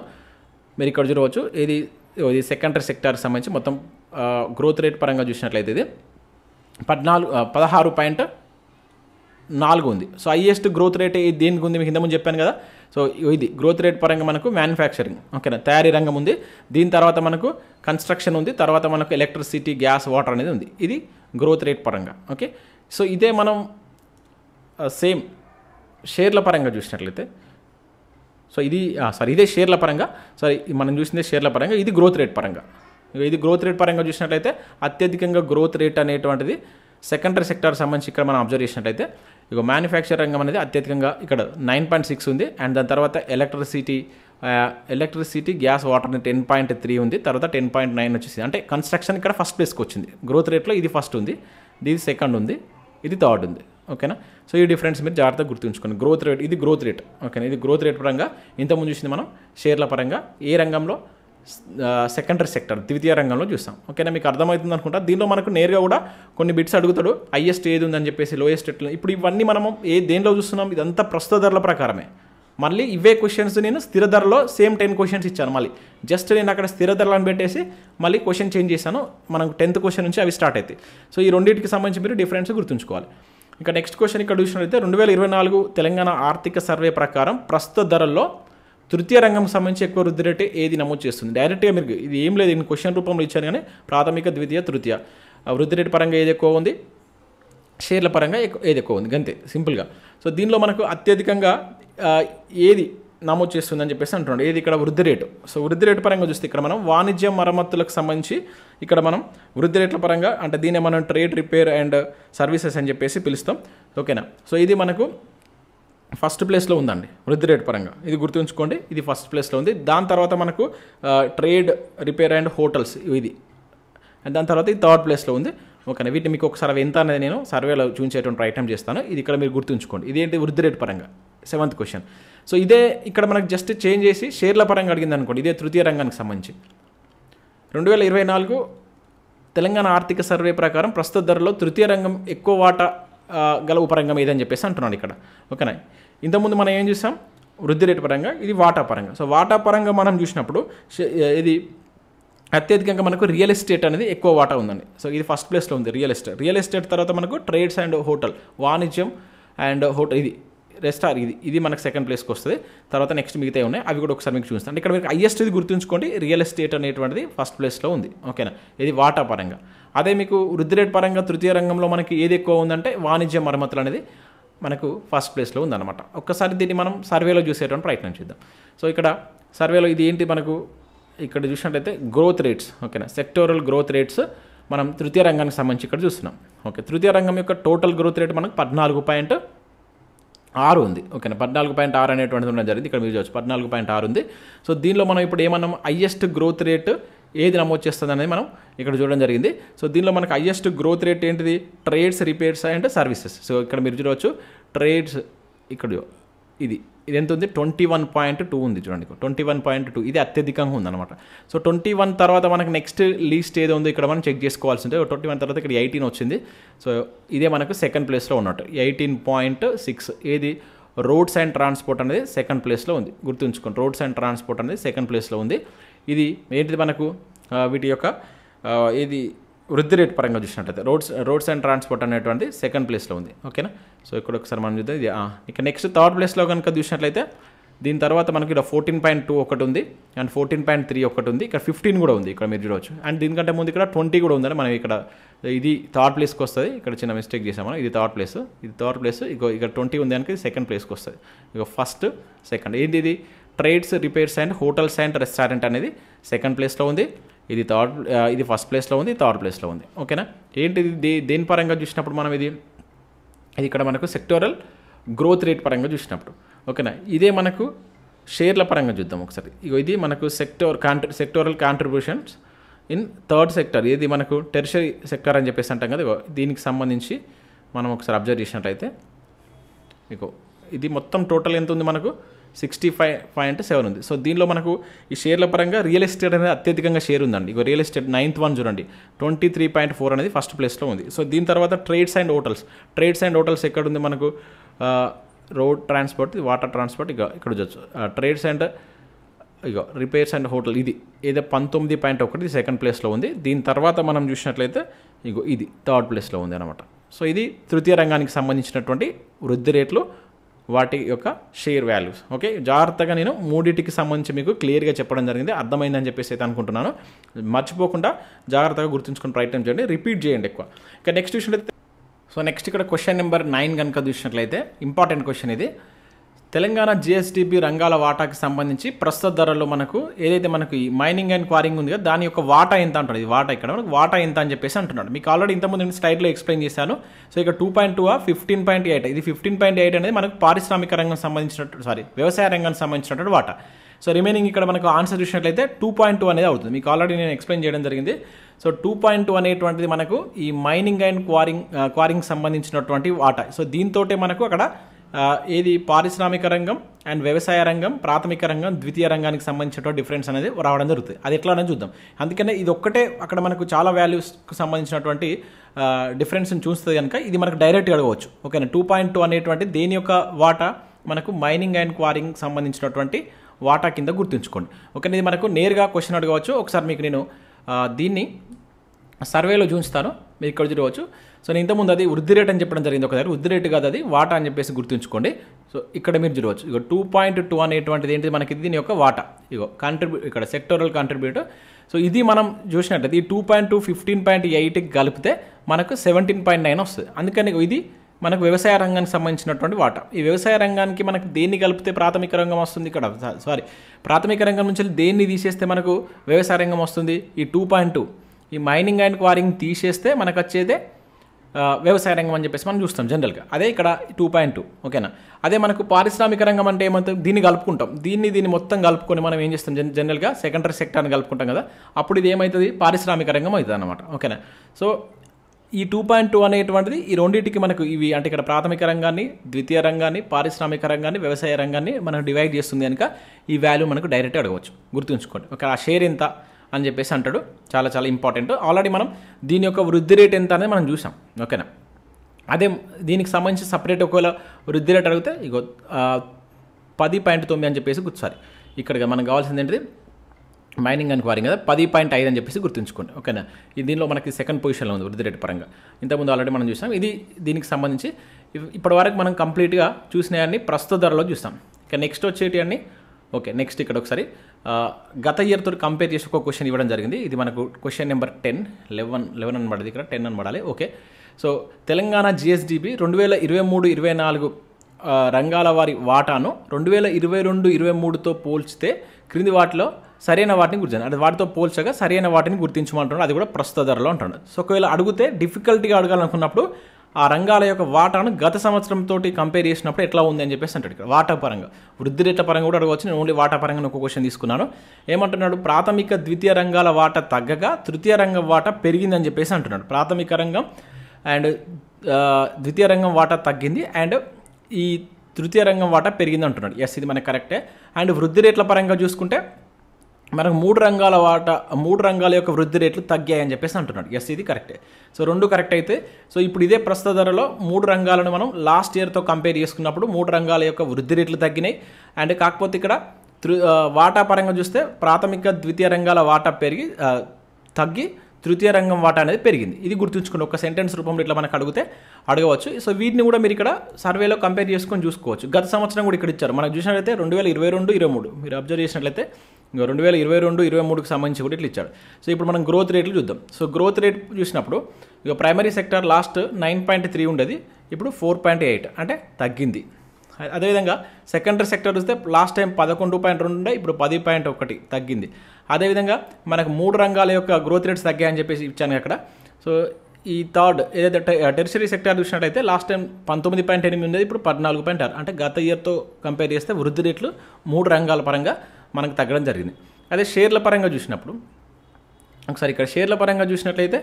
మీరు ఇక్కడ చూడవచ్చు, ఇది సెకండరీ సెక్టార్కి సంబంధించి మొత్తం గ్రోత్ రేట్ పరంగా చూసినట్లయితే ఇది 16.4 ఉంది. సో హైయెస్ట్ గ్రోత్ రేట్ దేనికి ఉంది మీకు ఇంతకుముందు చెప్పాను కదా. సో ఇది గ్రోత్ రేట్ పరంగా మనకు మ్యానుఫ్యాక్చరింగ్, ఓకేనా, తయారీ రంగం ఉంది. దీని తర్వాత మనకు కన్స్ట్రక్షన్ ఉంది, తర్వాత మనకు ఎలక్ట్రిసిటీ, గ్యాస్, వాటర్ అనేది ఉంది. ఇది గ్రోత్ రేట్ పరంగా. ఓకే, సో ఇదే మనం సేమ్ షేర్ల పరంగా చూసినట్లయితే, సో ఇదే షేర్ల పరంగా, మనం చూసిందే షేర్ల పరంగా, ఇది గ్రోత్ రేట్ పరంగా. ఇది గ్రోత్ రేట్ పరంగా చూసినట్లయితే అత్యధికంగా గ్రోత్ రేట్ అనేటువంటిది సెకండరీ సెక్టార్ సంబంధించి ఇక్కడ మనం అబ్జర్వ్ చేసినట్లయితే ఇక మ్యానుఫ్యాక్చర్ రంగం అనేది అత్యధికంగా ఇక్కడ 9.6 ఉంది. అండ్ దాని తర్వాత ఎలక్ట్రిసిటీ, గ్యాస్, వాటర్ 10.3 ఉంది. తర్వాత 10.9 వచ్చేసింది. అంటే కన్స్ట్రక్షన్ ఇక్కడ ఫస్ట్ ప్లేస్కి వచ్చింది. గ్రోత్ రేట్లో ఇది ఫస్ట్ ఉంది, ఇది సెకండ్ ఉంది, ఇది థర్డ్ ఉంది. ఓకేనా, సో ఈ డిఫరెన్స్ మీరు జాగ్రత్తగా గుర్తుంచుకోండి. గ్రోత్ రేట్, ఇది గ్రోత్ రేట్. ఓకేనా, ఇది గ్రోత్ రేట్ పరంగా ఇంతకుముందు చూసింది మనం షేర్ల పరంగా ఏ రంగంలో సెకండరీ సెక్టర్ ద్వితీయ రంగంలో చూస్తాం. ఓకేనా, మీకు అర్థమవుతుంది అనుకుంటా. దీనిలో మనకు నేరుగా కూడా కొన్ని బిట్స్ అడుగుతాడు, హైయెస్ట్ ఏది ఉందని చెప్పేసి, లోయెస్ట్ ఎట్లా. ఇప్పుడు ఇవన్నీ మనము దేనిలో చూస్తున్నాం, ఇదంతా ప్రస్తుత ధరల ప్రకారమే. మళ్ళీ ఇవే క్వశ్చన్స్ నేను స్థిర ధరలో సేమ్ 10 క్వశ్చన్స్ ఇచ్చాను. మళ్ళీ జస్ట్ నేను అక్కడ స్థిర ధరలను పెట్టేసి మళ్ళీ క్వశ్చన్ చేంజ్ చేశాను. మనకు 10th క్వశ్చన్ నుంచి అవి స్టార్ట్ అవుతాయి. సో ఈ రెండింటికి సంబంధించి మీరు డిఫరెన్స్ గుర్తుంచుకోవాలి. ఇక నెక్స్ట్ క్వశ్చన్ ఇక్కడ చూసినట్లయితే 2024 తెలంగాణ ఆర్థిక సర్వే ప్రకారం ప్రస్తుత ధరల్లో తృతీయ రంగం సంబంధించి ఎక్కువ వృద్ధి రేటు ఏది నమోదు చేస్తుంది? డైరెక్ట్గా మీరు ఇది ఏం లేదు, నేను క్వశ్చన్ రూపంలో ఇచ్చాను కానీ ప్రాథమిక, ద్వితీయ, తృతీయ వృద్ధి రేటు పరంగా ఏది ఎక్కువ ఉంది, షేర్ల పరంగా ఏది ఎక్కువ ఉంది, అంతే సింపుల్గా. సో దీనిలో మనకు అత్యధికంగా ఏది నమోదు చేస్తుందని చెప్పేసి అంటున్నాడు. ఏది ఇక్కడ వృద్ధి రేటు. సో వృద్ధి రేటు పరంగా చూస్తే ఇక్కడ మనం వాణిజ్య మరమ్మతులకు సంబంధించి ఇక్కడ మనం వృద్ధి రేట్ల పరంగా అంటే దీన్ని మనం ట్రేడ్, రిపేర్ అండ్ సర్వీసెస్ అని చెప్పేసి పిలుస్తాం. ఓకేనా, సో ఇది మనకు ఫస్ట్ ప్లేస్లో ఉందండి వృద్ధి రేటు పరంగా. ఇది గుర్తుంచుకోండి, ఇది ఫస్ట్ ప్లేస్లో ఉంది. దాని తర్వాత మనకు ట్రేడ్, రిపేర్ అండ్ హోటల్స్ ఇది, అండ్ దాని తర్వాత ఇది థర్డ్ ప్లేస్లో ఉంది. ఓకేనా, వీటిని మీకు ఒకసారి అవి ఎంత అనేది నేను సర్వేలో చూపించేటువంటి ప్రయత్నం చేస్తాను. ఇది ఇక్కడ మీరు గుర్తుంచుకోండి. ఇదేంటి వృద్ధి రేటు పరంగా 7th క్వశ్చన్. సో ఇదే ఇక్కడ మనకు జస్ట్ చేంజ్ చేసి షేర్ల పరంగా అడిగింది అనుకోండి, ఇదే తృతీయ రంగానికి సంబంధించి 2024 తెలంగాణ ఆర్థిక సర్వే ప్రకారం ప్రస్తుత ధరలో తృతీయ రంగం ఎక్కువ వాటా గల ఉపరంగం ఏదని చెప్పేసి అంటున్నాను ఇక్కడ. ఓకేనా, ఇంతకుముందు మనం ఏం చూసాం, వృద్ధి రేటు పరంగా, ఇది వాటా పరంగా. సో వాటా పరంగా మనం చూసినప్పుడు ఇది అత్యధికంగా మనకు రియల్ ఎస్టేట్ అనేది ఎక్కువ వాటా ఉందండి. సో ఇది ఫస్ట్ ప్లేస్లో ఉంది రియల్ ఎస్టేట్ తర్వాత మనకు ట్రేడ్స్ అండ్ హోటల్, వాణిజ్యం అండ్ హోటల్, ఇది రెస్టార్, ఇది మనకు సెకండ్ ప్లేస్కి వస్తుంది. తర్వాత నెక్స్ట్ మిగతా ఉన్నాయి, అవి కూడా ఒకసారి మీకు చూస్తాను. ఇక్కడ మీకు హైయెస్ట్ ఇది గుర్తుంచుకోండి, రియల్ ఎస్టేట్ అనేటువంటిది ఫస్ట్ ప్లేస్లో ఉంది. ఓకేనా, ఇది వాటా పరంగా. అదే మీకు వృద్ధి రేటు పరంగా తృతీయ రంగంలో మనకి ఏది ఎక్కువ ఉందంటే వాణిజ్య మరమ్మతులు అనేది మనకు ఫస్ట్ ప్లేస్లో ఉందన్నమాట. ఒక్కసారి దీన్ని మనం సర్వేలో చూసేటువంటి ప్రయత్నం చేద్దాం. సో ఇక్కడ సర్వేలో ఇది ఏంటి మనకు ఇక్కడ చూసినట్లయితే గ్రోత్ రేట్స్. ఓకేనా, సెక్టోరల్ గ్రోత్ రేట్స్ మనం తృతీయ రంగానికి సంబంధించి ఇక్కడ చూస్తున్నాం. ఓకే, తృతీయ రంగం యొక్క టోటల్ గ్రోత్ రేట్ మనకు 14.6 ఉంది. ఓకేనా, 14.6 అనేటువంటిది ఉండడం జరిగింది. ఇక్కడ మీరు చూడవచ్చు 14.6 ఉంది. సో దీనిలో మనం ఇప్పుడు ఏమన్నాం, హైయెస్ట్ గ్రోత్ రేట్ ఏది నమోదు చేస్తుంది అనేది మనం ఇక్కడ చూడడం జరిగింది. సో దీనిలో మనకు హైయెస్ట్ గ్రోత్ రేట్ ఏంటిది, trades, repairs and services. So ఇక్కడ మీరు చూడవచ్చు ట్రేడ్స్, ఇక్కడ ఇది ఎంత ఉంది, 21.2 ఉంది చూడండి, 21.2 ఇది అత్యధికంగా ఉందన్నమాట. సో 21 తర్వాత మనకు నెక్స్ట్ లీస్ట్ ఏదో ఉందో ఇక్కడ మనం చెక్ చేసుకోవాల్సి ఉంటుంది. 21 తర్వాత ఇక్కడ 18 వచ్చింది. సో ఇదే మనకు సెకండ్ ప్లేస్లో ఉన్నట్టు 18.6. ఏది రోడ్స్ అండ్ ట్రాన్స్పోర్ట్ అనేది సెకండ్ ప్లేస్లో ఉంది. గుర్తుంచుకోండి, రోడ్స్ అండ్ ట్రాన్స్పోర్ట్ అనేది సెకండ్ ప్లేస్లో ఉంది. ఇది ఏంటిది మనకు వీటి యొక్క ఇది వృద్ధి రేట్ పరంగా చూసినట్లయితే రోడ్స్ అండ్ ట్రాన్స్పోర్ట్ అనేటువంటి సెకండ్ ప్లేస్లో ఉంది. ఓకేనా, సో ఇక్కడ ఒకసారి మనం చూద్దాం. ఇది ఇక నెక్స్ట్ థర్డ్ ప్లేస్లో కనుక చూసినట్లయితే దీని తర్వాత మనకి ఇక్కడ 14.2 ఒకటి ఉంది, అండ్ 14.3 ఒకటి ఉంది, ఇక్కడ 15 కూడా ఉంది, ఇక్కడ మీరు చూడవచ్చు. అండ్ దీనికంటే ముందు ఇక్కడ 20 కూడా ఉందని మనం ఇక్కడ ఇది థర్డ్ ప్లేస్కి వస్తుంది. ఇక్కడ చిన్న మిస్టేక్ చేసాం మనం, ఇది థర్డ్ ప్లేస్, ఇక్కడ 20 ఉంది కనుక ఇది సెకండ్ ప్లేస్కి వస్తుంది. ఇక ఫస్ట్ సెకండ్ ఏంటి, ఇది trades, repairs and hotels and restaurant అనేది సెకండ్ ప్లేస్లో ఉంది. ఇది ఫస్ట్ ప్లేస్లో ఉంది, థర్డ్ ప్లేస్లో ఉంది. ఓకేనా, ఏంటిది దేని పరంగా చూసినప్పుడు మనం ఇది ఇక్కడ మనకు సెక్టోరల్ గ్రోత్ రేట్ పరంగా చూసినప్పుడు. ఓకేనా, ఇదే మనకు షేర్ల పరంగా చూద్దాం ఒకసారి. ఇది మనకు sectoral contributions in third sector, ఇది మనకు టెర్షరీ సెక్టర్ అని చెప్పేసి అంటాం కదా. దీనికి సంబంధించి మనం ఒకసారి అబ్జర్వ్ చేసినట్లయితే ఇది మొత్తం టోటల్ ఎంత ఉంది మనకు 65.7 ఉంది. సో దీనిలో మనకు ఈ షేర్ల పరంగా రియల్ ఎస్టేట్ అనేది అత్యధికంగా షేర్ ఉందండి. రియల్ ఎస్టేట్ 9th వన్ చూడండి, 23.4 అనేది ఫస్ట్ ప్లేస్లో ఉంది. సో దీని తర్వాత ట్రేడ్స్ అండ్ హోటల్స్ ఎక్కడ ఉంది మనకు, రోడ్ ట్రాన్స్పోర్ట్, వాటర్ ట్రాన్స్పోర్ట్, ఇక్కడ చూడొచ్చు trades and repairs and hotel, ఇది ఏదో 19.1 సెకండ్ ప్లేస్లో ఉంది. దీని తర్వాత మనం చూసినట్లయితే ఇది థర్డ్ ప్లేస్లో ఉంది అనమాట. సో ఇది తృతీయ రంగానికి సంబంధించినటువంటి వృద్ధి రేట్లు, వాటి యొక్క షేర్ వాల్యూస్. ఓకే, జాగ్రత్తగా నేను మూడింటికి సంబంధించి మీకు క్లియర్గా చెప్పడం జరిగింది, అర్థమైందని చెప్పేసి అయితే అనుకుంటున్నాను. మర్చిపోకుండా జాగ్రత్తగా గుర్తుంచుకుని ప్రయత్నం చేయండి, రిపీట్ చేయండి ఎక్కువ. ఇక నెక్స్ట్ చూసినట్లయితే నెక్స్ట్ ఇక్కడ క్వశ్చన్ నెంబర్ 9 కనుక చూసినట్లయితే ఇంపార్టెంట్ క్వశ్చన్ ఇది. తెలంగాణ జిఎస్డిపి రంగాల వాటాకి సంబంధించి ప్రస్తుత ధరల్లో మనకు ఏదైతే మనకు ఈ మైనింగ్ అండ్ క్వారింగ్ ఉంది కదా, దాని యొక్క వాటా ఎంత అంటాడు. ఇది వాటా ఇక్కడ మనకు వాటా ఎంత అని చెప్పేసి అంటున్నాడు. మీకు ఆల్రెడీ ఇంతకుముందు నేను స్లైడ్లో ఎక్స్ప్లెయిన్ చేశాను. సో ఇక 2.2 15.8, ఇది 15.8 అనేది మనకు పారిశ్రామిక రంగం సంబంధించినట్టు వ్యవసాయ రంగానికి సంబంధించినటువంటి వాటా. సో రిమైనింగ్ ఇక్కడ మనకు ఆన్సర్ చూసినట్లయితే 2.2 అనేది అవుతుంది. మీకు ఆల్రెడీ నేను ఎక్స్ప్లెయిన్ చేయడం జరిగింది. సో 2.2 అనేటువంటిది మనకు ఈ మైనింగ్ అండ్ క్వారింగ్ సంబంధించినటువంటి వాటా. సో దీంతో మనకు అక్కడ ఏది పారిశ్రామిక రంగం అండ్ వ్యవసాయ రంగం, ప్రాథమిక రంగం, ద్వితీయ రంగానికి సంబంధించిన డిఫరెన్స్ అనేది రావడం జరుగుతుంది. అది ఎట్లా అనేది చూద్దాం. అందుకనే ఇది ఒక్కటే అక్కడ మనకు చాలా వాల్యూస్కి సంబంధించినటువంటి డిఫరెన్స్ని చూస్తుంది కనుక ఇది మనకు డైరెక్ట్గా అడగవచ్చు. ఓకేనా, 2.2 అనేటువంటి దేని యొక్క వాటా మనకు మైనింగ్ అండ్ క్వారింగ్ సంబంధించినటువంటి వాటా కింద గుర్తుంచుకోండి. ఓకేనా, ఇది మనకు నేరుగా క్వశ్చన్ అడగవచ్చు. ఒకసారి మీకు నేను దీన్ని సర్వేలో చూపిస్తాను, మీరు ఇక్కడ చూడవచ్చు. సో నేను ఇంతకుముందు అది వృద్ధి రేట్ అని చెప్పడం జరిగింది. ఒకసారి వృద్ధి రేటు కాదు, అది వాటా అని చెప్పేసి గుర్తుంచుకోండి. సో ఇక్కడ మీరు చూడవచ్చు, ఇక 2.2 అనేటువంటిది ఏంటిది మనకి దీని యొక్క వాటా. ఇగో ఇక్కడ సెక్టోరల్ కాంట్రిబ్యూటర్. సో ఇది మనం చూసినట్లయితే ఈ 2.2 15.8కి కలిపితే మనకు 17.9 వస్తుంది. అందుకని ఇది మనకు వ్యవసాయ రంగానికి సంబంధించినటువంటి వాటా. ఈ వ్యవసాయ రంగానికి మనకు దేన్ని కలిపితే ప్రాథమిక రంగం వస్తుంది, ఇక్కడ ప్రాథమిక రంగం నుంచి దేన్ని తీసేస్తే మనకు వ్యవసాయ రంగం వస్తుంది, ఈ 2.2. ఈ మైనింగ్ అండ్ క్వారింగ్ తీసేస్తే మనకు వచ్చేదే వ్యవసాయ రంగం అని చెప్పేసి మనం చూస్తాం జనరల్గా. అదే ఇక్కడ 2.2. ఓకేనా, అదే మనకు పారిశ్రామిక రంగం అంటే ఏమవుతుంది, దీన్ని కలుపుకుంటాం, దీన్ని మొత్తం కలుపుకొని మనం ఏం చేస్తాం జనరల్గా సెకండరీ సెక్టార్ని కలుపుకుంటాం కదా, అప్పుడు ఇది ఏమవుతుంది, పారిశ్రామిక రంగం అవుతుంది అనమాట. ఓకేనా, సో ఈ 2.2 అనేటువంటిది ఈ రెండింటికి మనకు ఇవి అంటే ఇక్కడ ప్రాథమిక రంగాన్ని, ద్వితీయ రంగాన్ని, పారిశ్రామిక రంగాన్ని, వ్యవసాయ రంగాన్ని మనకు డివైడ్ చేస్తుంది కనుక ఈ వాల్యూ మనకు డైరెక్ట్గా అడగవచ్చు. గుర్తుంచుకోండి. ఓకే, ఆ షేర్ ఎంత అని చెప్పేసి అంటాడు, చాలా చాలా ఇంపార్టెంట్. ఆల్రెడీ మనం దీని యొక్క వృద్ధి రేట్ ఎంత అనేది మనం చూసాం. ఓకేనా, అదే దీనికి సంబంధించి సపరేట్ ఒకవేళ వృద్ధి రేట్ అడిగితే ఇగో 10.9 అని చెప్పేసి ఇక్కడ మనకు కావాల్సింది ఏంటిది, మైనింగ్ అండ్ క్వారింగ్ కదా, 10.5 అని చెప్పేసి గుర్తుంచుకోండి. ఓకేనా, ఇది దీనిలో మనకి సెకండ్ పొజిషన్లో ఉంది వృద్ధి రేటు పరంగా. ఇంతకుముందు ఆల్రెడీ మనం చూసాం. ఇది దీనికి సంబంధించి ఇప్పటి వరకు మనం కంప్లీట్గా చూసినవన్నీ ప్రస్తుత ధరలో చూస్తాం. ఇక నెక్స్ట్ వచ్చేటి అన్ని. ఓకే, నెక్స్ట్ ఇక్కడ ఒకసారి గత ఇయర్తో కంపేర్ చేసి ఒక క్వశ్చన్ ఇవ్వడం జరిగింది. ఇది మనకు క్వశ్చన్ నెంబర్ 11 అని పడది, ఇక్కడ 10 అని పడాలి. ఓకే, సో తెలంగాణ జిఎస్డిపి 2023-24 రంగాల వారి వాటాను 2022-23తో పోల్చితే క్రింది వాటిలో సరైన వాటిని గుర్తించాలి. అది వాటితో పోల్చగా సరైన వాటిని గుర్తించమంటున్నాడు, అది కూడా ప్రస్తుత ధరలో అంటున్నాడు. సో ఒకవేళ అడిగితే డిఫికల్ట్గా అడగాలనుకున్నప్పుడు ఆ రంగాల యొక్క వాటాను గత సంవత్సరంతో కంపేర్ చేసినప్పుడు ఎట్లా ఉంది అని చెప్పేసి అంటాడు. ఇక్కడ వాటా పరంగా, వృద్ధి రేట్ల పరంగా కూడా అడగవచ్చు. నేను ఓన్లీ వాటా పరంగా ఒక క్వశ్చన్ తీసుకున్నాను. ఏమంటున్నాడు, ప్రాథమిక ద్వితీయ రంగాల వాటా తగ్గగా తృతీయ రంగం వాటా పెరిగిందని చెప్పేసి అంటున్నాడు. ప్రాథమిక రంగం అండ్ ద్వితీయ రంగం వాటా తగ్గింది అండ్ ఈ తృతీయ రంగం వాటా పెరిగింది అంటున్నాడు. ఎస్, ఇది మనకు కరెక్టే. అండ్ వృద్ధి రేట్ల పరంగా చూసుకుంటే మనకు 3 రంగాల యొక్క వృద్ధి రేట్లు తగ్గాయని చెప్పేసి అంటున్నాడు. ఎస్, ఇది కరెక్టే. సో 2 కరెక్ట్ అయితే, సో ఇప్పుడు ఇదే ప్రస్తుత ధరలో 3 రంగాలను మనం లాస్ట్ ఇయర్తో కంపేర్ చేసుకున్నప్పుడు 3 రంగాల యొక్క వృద్ధి రేట్లు తగ్గినాయి. అండ్ కాకపోతే ఇక్కడ వాటా పరంగా చూస్తే ప్రాథమిక ద్వితీయ రంగాల వాటా తగ్గి తృతీయ రంగం వాటా అనేది పెరిగింది. ఇది గుర్తుంచుకుని ఒక సెంటెన్స్ రూపంలో ఇట్లా మనకు అడగవచ్చు. సో వీటిని కూడా మీరు ఇక్కడ సర్వేలో కంపేర్ చేసుకొని చూసుకోవచ్చు. గత సంవత్సరం కూడా ఇక్కడ ఇచ్చారు. మనకు చూసినట్లయితే 2022-23 మీరు అబ్జర్వ్ చేసినట్లయితే 2022-23కి సంబంధించి కూడా ఇట్లా ఇచ్చాడు. సో ఇప్పుడు మనం గ్రోత్ రేట్లు చూద్దాం. సో గ్రోత్ రేట్ చూసినప్పుడు ఇక ప్రైమరీ సెక్టర్ లాస్ట్ 9.3 ఉండేది, ఇప్పుడు 4.8 అంటే తగ్గింది. అదేవిధంగా సెకండరీ సెక్టర్ చూస్తే లాస్ట్ టైం 11.2 ఉండే, ఇప్పుడు 10.1 తగ్గింది. అదేవిధంగా మనకు 3 రంగాల యొక్క గ్రోత్ రేట్స్ తగ్గాయని చెప్పేసి ఇచ్చాను అక్కడ. సో ఈ థర్డ్ ఏదైతే టెరిషరీ సెక్టర్ చూసినట్టయితే లాస్ట్ టైం 19.8 ఉండేది, ఇప్పుడు 14.6 అంటే గత ఇయర్తో కంపేర్ చేస్తే వృద్ధి రేట్లు 3 రంగాల పరంగా మనకు తగ్గడం జరిగింది. అదే షేర్ల పరంగా చూసినప్పుడు ఒకసారి ఇక్కడ షేర్ల పరంగా చూసినట్లయితే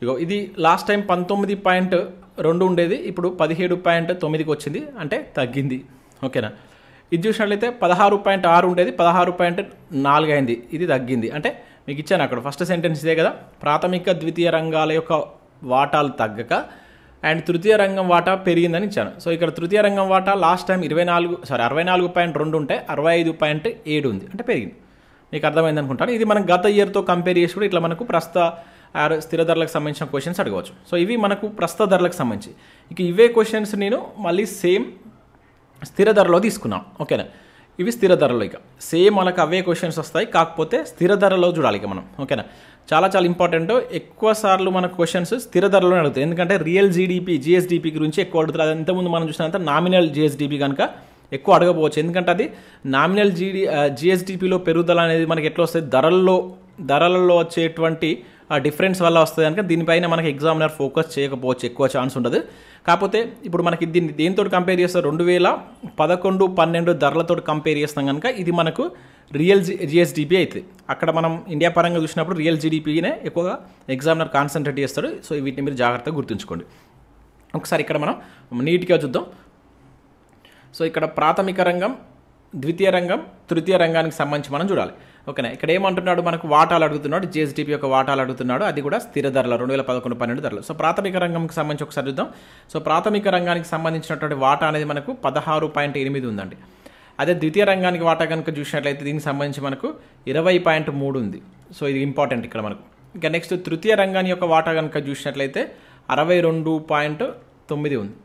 ఇగో ఇది లాస్ట్ టైం 19.2 ఉండేది, ఇప్పుడు 17.9కి వచ్చింది అంటే తగ్గింది. ఓకేనా, ఇది చూసినట్లయితే 16.6 ఉండేది, 16.4 అయింది, ఇది తగ్గింది. అంటే మీకు ఇచ్చాను అక్కడ ఫస్ట్ సెంటెన్స్ ఇదే కదా, ప్రాథమిక ద్వితీయ రంగాల యొక్క వాటాలు తగ్గక అండ్ తృతీయ రంగం వాటా పెరిగిందని ఇచ్చాను. సో ఇక్కడ తృతీయ రంగం వాటా లాస్ట్ టైం 64.2 ఉంటే 65.7 ఉంది అంటే పెరిగింది. మీకు అర్థమైంది అనుకుంటాను. ఇది మనం గత ఇయర్తో కంపేర్ చేసి కూడా ఇట్లా మనకు ప్రస్తుత స్థిర ధరలకు సంబంధించిన క్వశ్చన్స్ అడగవచ్చు. సో ఇవి మనకు ప్రస్తుత ధరలకు సంబంధించి. ఇక ఇవే క్వశ్చన్స్ నేను మళ్ళీ సేమ్ స్థిర ధరలో తీసుకున్నాను. ఓకేనా, ఇవి స్థిర ధరలో ఇక సేమ్ మనకు అవే క్వశ్చన్స్ వస్తాయి, కాకపోతే స్థిర ధరలో చూడాలి ఇక మనం. ఓకేనా, చాలా చాలా ఇంపార్టెంట్. ఎక్కువ సార్లు మన క్వశ్చన్స్ స్థిర ధరలోనే అడుగుతాయి, ఎందుకంటే రియల్ జిఎస్డిపి గురించి ఎక్కువ అడుగుతారు. అది ఇంతకుముందు మనం చూసినంత నామినల్ జిఎస్డిపి కనుక ఎక్కువ అడగపోవచ్చు, ఎందుకంటే అది నామినల్ జిఎస్డిపిలో పెరుగుదల అనేది మనకి ఎట్లా వస్తుంది, ధరలలో వచ్చేటువంటి డిఫరెన్స్ వల్ల వస్తుంది కనుక దీనిపైన మనకి ఎగ్జామినర్ ఫోకస్ చేయకపోవచ్చు, ఎక్కువ ఛాన్స్ ఉండదు. కాకపోతే ఇప్పుడు మనకి దీన్ని దేనితో కంపేర్ చేస్తాం, 2011-12 ధరలతో కంపేర్ చేస్తాం కనుక ఇది మనకు రియల్ జిఎస్డిపి అవుతుంది. అక్కడ మనం ఇండియా పరంగా చూసినప్పుడు రియల్ జీడిపినే ఎక్కువగా ఎగ్జామినర్ కాన్సన్ట్రేట్ చేస్తాడు. సో వీటిని మీరు జాగ్రత్తగా గుర్తుంచుకోండి. ఒకసారి ఇక్కడ మనం నీట్గా చూద్దాం. సో ఇక్కడ ప్రాథమిక రంగం, ద్వితీయ రంగం, తృతీయ రంగానికి సంబంధించి మనం చూడాలి. ఓకేనా. ఇక్కడ ఏమంటున్నాడు, మనకు వాటాలు అడుగుతున్నాడు, జిఎస్డిపి యొక్క వాటాలు అడుగుతున్నాడు, అది కూడా స్థిర ధరలు 2011-12 ధరలు. సో ప్రాథమిక రంగంకి సంబంధించి ఒకసారి చూద్దాం. సో ప్రాథమిక రంగానికి సంబంధించినటువంటి వాటా అనేది మనకు 16.8 ఉందండి. అదే ద్వితీయ రంగానికి వాటా కనుక చూసినట్లయితే దీనికి సంబంధించి మనకు 20.3 ఉంది. సో ఇది ఇంపార్టెంట్ ఇక్కడ మనకు. ఇంకా నెక్స్ట్ తృతీయ రంగాని యొక్క వాటా కనుక చూసినట్లయితే 62.9 ఉంది.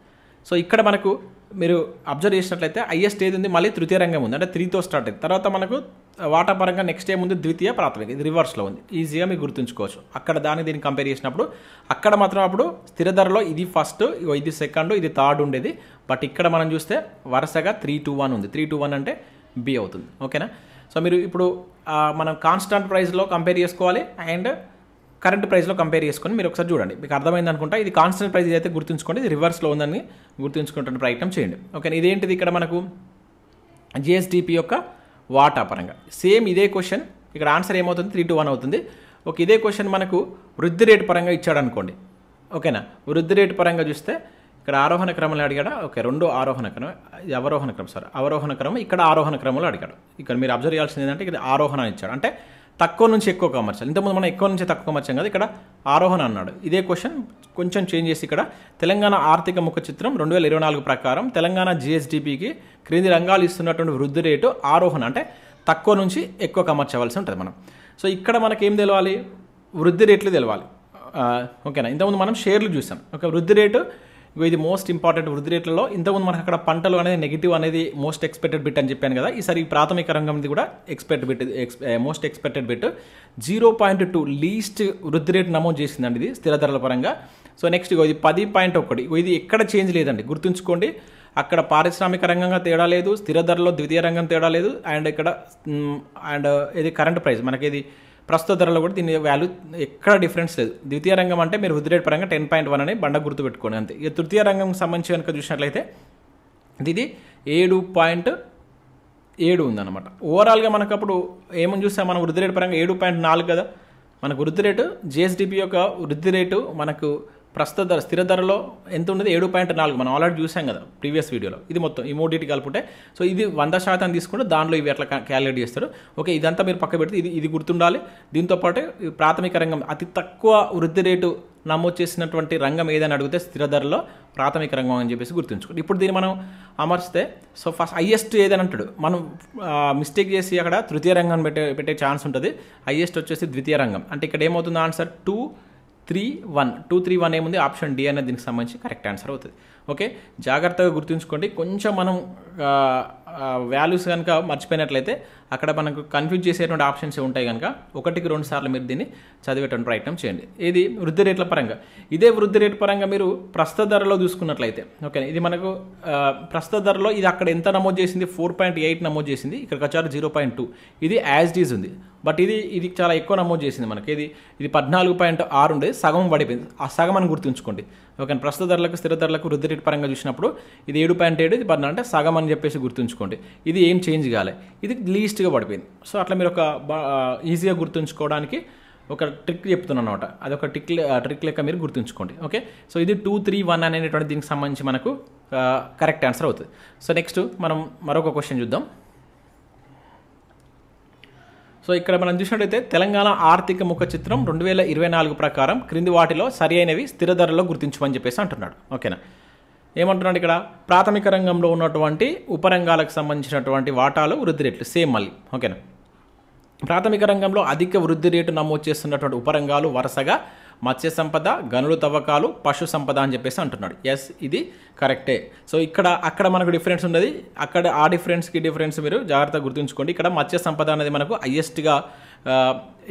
సో ఇక్కడ మనకు మీరు అబ్జర్వ్ చేసినట్లయితే హైయెస్ట్ ఏది ఉంది, మళ్ళీ తృతీయ రంగం ఉంది, అంటే 3తో స్టార్ట్ అయింది. తర్వాత మనకు వాటా పరంగా నెక్స్ట్ ఏముంది, ద్వితీయ, ప్రాథమిక, ఇది రివర్స్లో ఉంది. ఈజీగా మీకు గుర్తుంచుకోవచ్చు. అక్కడ దీన్ని కంపేర్ చేసినప్పుడు అక్కడ మాత్రం అప్పుడు స్థిర ధరలో ఇది ఫస్ట్, ఇది సెకండ్, ఇది థర్డ్ ఉండేది. బట్ ఇక్కడ మనం చూస్తే వరుసగా 3-2-1 ఉంది. 3-2-1 అంటే బి అవుతుంది. ఓకేనా. సో మీరు ఇప్పుడు మనం కాన్స్టాంట్ ప్రైస్లో కంపేర్ చేసుకోవాలి అండ్ కరెంట్ ప్రైస్లో కంపేర్ చేసుకొని మీరు ఒకసారి చూడండి, మీకు అర్థమైంది అనుకుంటా. ఇది కాన్స్టెంట్ ప్రైస్ ఇదైతే గుర్తుంచుకోండి, ఇది రివర్స్లో ఉందని గుర్తుంచుకుంటున్న ప్రయత్నం చేయండి. ఓకే. ఇదేంటిది ఇక్కడ మనకు జిఎస్డిపి యొక్క వాటా పరంగా సేమ్ ఇదే క్వశ్చన్. ఇక్కడ ఆన్సర్ ఏమవుతుంది, 3-1 అవుతుంది. ఓకే. ఇదే క్వశ్చన్ మనకు వృద్ధి రేటు పరంగా ఇచ్చాడు అనుకోండి. ఓకేనా. వృద్ధి రేటు పరంగా చూస్తే ఇక్కడ ఆరోహణ క్రమంలో అడిగాడు. ఓకే, 2 ఆరోహణ క్రమం, ఇది అవరోహణ క్రమం, సారీ అవరోహణ క్రమం, ఇక్కడ ఆరోహణ క్రమంలో అడిగాడు. ఇక్కడ మీరు అబ్జర్వ్ చేయాల్సింది ఏంటంటే ఇక్కడ ఆరోహణ ఇచ్చాడు, అంటే తక్కువ నుంచి ఎక్కువ అమర్చాలి. ఇంతకుముందు మనం ఎక్కువ నుంచి తక్కువ అమర్చాం కదా, ఇక్కడ ఆరోహణ అన్నాడు. ఇదే క్వశ్చన్ కొంచెం చేంజ్ చేసి ఇక్కడ తెలంగాణ ఆర్థిక ముఖ చిత్రం 2024 ప్రకారం తెలంగాణ జిఎస్డిపికి క్రింది రంగాలు ఇస్తున్నటువంటి వృద్ధి రేటు ఆరోహణ, అంటే తక్కువ నుంచి ఎక్కువ అమర్చవలసి ఉంటుంది మనం. సో ఇక్కడ మనకేం తెలవాలి, వృద్ధి రేట్లు తెలవాలి. ఓకేనా. ఇంతకుముందు మనం షేర్లు చూసాం. ఓకే, వృద్ధి రేటు ఇది మోస్ట్ ఇంపార్టెంట్. వృద్ధి రేట్లలో ఇంతకుముందు మనకు అక్కడ పంటలు అనేది నెగిటివ్ అనేది మోస్ట్ ఎక్స్పెక్టెడ్ బిట్ అని చెప్పాను కదా. ఈసారి ప్రాథమిక రంగంది కూడా మోస్ట్ ఎక్స్పెక్టెడ్ బిట్ 0.2 లీస్ట్ వృద్ధి రేటు నమోదు చేసిందండి ఇది స్థిర ధరల పరంగా. సో నెక్స్ట్ ఇది 10.1, ఇది ఎక్కడ చేంజ్ లేదండి, గుర్తుంచుకోండి. అక్కడ పారిశ్రామిక రంగంగా తేడా లేదు, స్థిర ధరలో ద్వితీయ రంగం తేడా లేదు, అండ్ ఇక్కడ ఇది కరెంట్ ప్రైస్ మనకి ఇది ప్రస్తుత ధరలో కూడా దీని వాల్యూ ఎక్కడ డిఫరెన్స్ లేదు. ద్వితీయ రంగం అంటే మీరు వృద్ధి రేటు పరంగా 10.1 అని బండ గుర్తుపెట్టుకోండి అంతే. ఇక తృతీయ రంగంకి సంబంధించి కనుక చూసినట్లయితే ఇది 7.7 ఉందన్నమాట. ఓవరాల్గా మనకు అప్పుడు ఏమని చూస్తాం మనం, వృద్ధి రేటు పరంగా 7.4 కదా మనకు వృద్ధి రేటు. జిఎస్డిపి యొక్క వృద్ధి రేటు మనకు ప్రస్తుత ధర స్థిర ధరలో ఎంత ఉండేది, 7.4 మనం ఆల్రెడీ చూసాం కదా ప్రీవియస్ వీడియోలో. ఇది మొత్తం ఈ మూడింటి కలుపుంటే సో ఇది 100% తీసుకుంటే దాంట్లో ఇవి అట్లా క్యాలిక్యులేట్ చేస్తారు. ఓకే, ఇదంతా మీరు పక్క పెడితే ఇది గుర్తుండాలి. దీంతోపాటు ప్రాథమిక రంగం అతి తక్కువ వృద్ధి రేటు నమోదు చేసినటువంటి రంగం ఏదని అడిగితే స్థిర ధరలో ప్రాథమిక రంగం అని చెప్పేసి గుర్తుంచుకోండి. ఇప్పుడు దీన్ని మనం అమర్చితే సో ఫస్ట్ హైయెస్ట్ ఏదని అంటాడు, మనం మిస్టేక్ చేసి అక్కడ తృతీయ రంగం పెట్టే ఛాన్స్ ఉంటుంది. హైయెస్ట్ వచ్చేసి ద్వితీయ రంగం. అంటే ఇక్కడ ఏమవుతుంది ఆన్సర్ 231 ఏముంది, ఆప్షన్ డి అనేది దీనికి సంబంధించి కరెక్ట్ ఆన్సర్ అవుతుంది. ఓకే, జాగ్రత్తగా గుర్తుంచుకోండి. కొంచెం మనం వాల్యూస్ కనుక మర్చిపోయినట్లయితే అక్కడ మనకు కన్ఫ్యూజ్ చేసేటువంటి ఆప్షన్స్ ఉంటాయి కనుక 1-2 సార్లు మీరు దీన్ని చదివేటువంటి ప్రయత్నం చేయండి. ఇది వృద్ధి రేట్ల పరంగా. ఇదే వృద్ధి రేటు పరంగా మీరు ప్రస్తుత ధరలో చూసుకున్నట్లయితే ఓకే, ఇది మనకు ప్రస్తుత ధరలో ఇది అక్కడ ఎంత నమోదు చేసింది, 4.8 నమోదు చేసింది. ఇక్కడికి వచ్చారు 0.2. ఇది యాజ్ డీజ్ ఉంది. బట్ ఇది చాలా ఎక్కువ నమోదు చేసింది మనకి. ఇది 14.6 ఉండేది, సగం పడిపోయింది. ఆ సగం అని గుర్తుంచుకోండి. ఓకే, ప్రస్తుత ధరలకు స్థిర ధరలకు వృద్ధి రేటు పరంగా చూసినప్పుడు ఇది 7.7, ఇది 14, అంటే సగం అని చెప్పేసి గుర్తుంచుకోండి. ఇది ఏం చేంజ్ కాలే, ఇది లీస్ట్గా పడిపోయింది. సో అట్లా మీరు ఒక ఈజీగా గుర్తుంచుకోవడానికి ఒక ట్రిక్ చెప్తున్నాను అనమాట. అది ఒక ట్రిక్ లెక్క మీరు గుర్తుంచుకోండి. ఓకే, సో ఇది 231 అనేటువంటి దీనికి సంబంధించి మనకు కరెక్ట్ ఆన్సర్ అవుతుంది. సో నెక్స్ట్ మనం మరొక క్వశ్చన్ చూద్దాం. సో ఇక్కడ మనం చూసినట్లయితే తెలంగాణ ఆర్థిక ముఖ చిత్రం 2024 ప్రకారం క్రింది వాటిలో సరి అయినవి స్థిర ధరలో గుర్తించమని చెప్పేసి అంటున్నాడు. ఓకేనా, ఏమంటున్నాడు ఇక్కడ ప్రాథమిక రంగంలో ఉన్నటువంటి ఉపరంగాలకు సంబంధించినటువంటి వాటాలు వృద్ధి రేట్లు సేమ్ మళ్ళీ. ఓకేనా, ప్రాథమిక రంగంలో అధిక వృద్ధి రేటు నమోదు చేస్తున్నటువంటి ఉపరంగాలు వరుసగా మత్స్య సంపద, గనులు తవ్వకాలు, పశు సంపద అని చెప్పేసి అంటున్నాడు. ఎస్, ఇది కరెక్టే. సో అక్కడ మనకు డిఫరెన్స్ ఉన్నది, అక్కడ ఆ డిఫరెన్స్కి డిఫరెన్స్ మీరు జాగ్రత్తగా గుర్తుంచుకోండి. ఇక్కడ మత్స్య సంపద అనేది మనకు హైయెస్ట్గా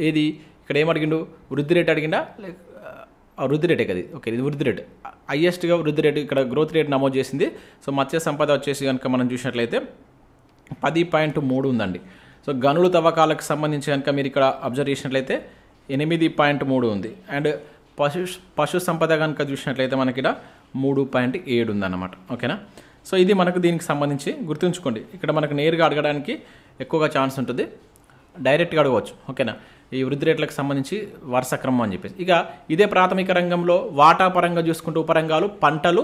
ఏది ఇక్కడ ఏమడిగిండు, వృద్ధి రేట్ అడిగిండా, వృద్ధి రేటే కదా. ఓకే, ఇది వృద్ధి రేటు హైయెస్ట్గా వృద్ధి రేటు ఇక్కడ గ్రోత్ రేట్ నమోదు చేసింది. సో మత్స్య సంపద వచ్చేసి కనుక మనం చూసినట్లయితే 10.3 ఉందండి. సో గనులు తవ్వకాలకు సంబంధించి కనుక మీరు ఇక్కడ అబ్జర్వ్ చేసినట్లయితే 8.3 ఉంది. అండ్ పశు సంపద కనుక చూసినట్లయితే మనకి ఇక్కడ 3.7 ఉందన్నమాట. ఓకేనా, సో ఇది మనకు దీనికి సంబంధించి గుర్తుంచుకోండి. ఇక్కడ మనకు నేరుగా అడగడానికి ఎక్కువగా ఛాన్స్ ఉంటుంది, డైరెక్ట్గా అడగవచ్చు. ఓకేనా, ఈ వృద్ధి రేట్లకు సంబంధించి వరుస క్రమం అని చెప్పేసి. ఇక ఇదే ప్రాథమిక రంగంలో వాటా పరంగా చూసుకుంటూ ఉపరంగాలు పంటలు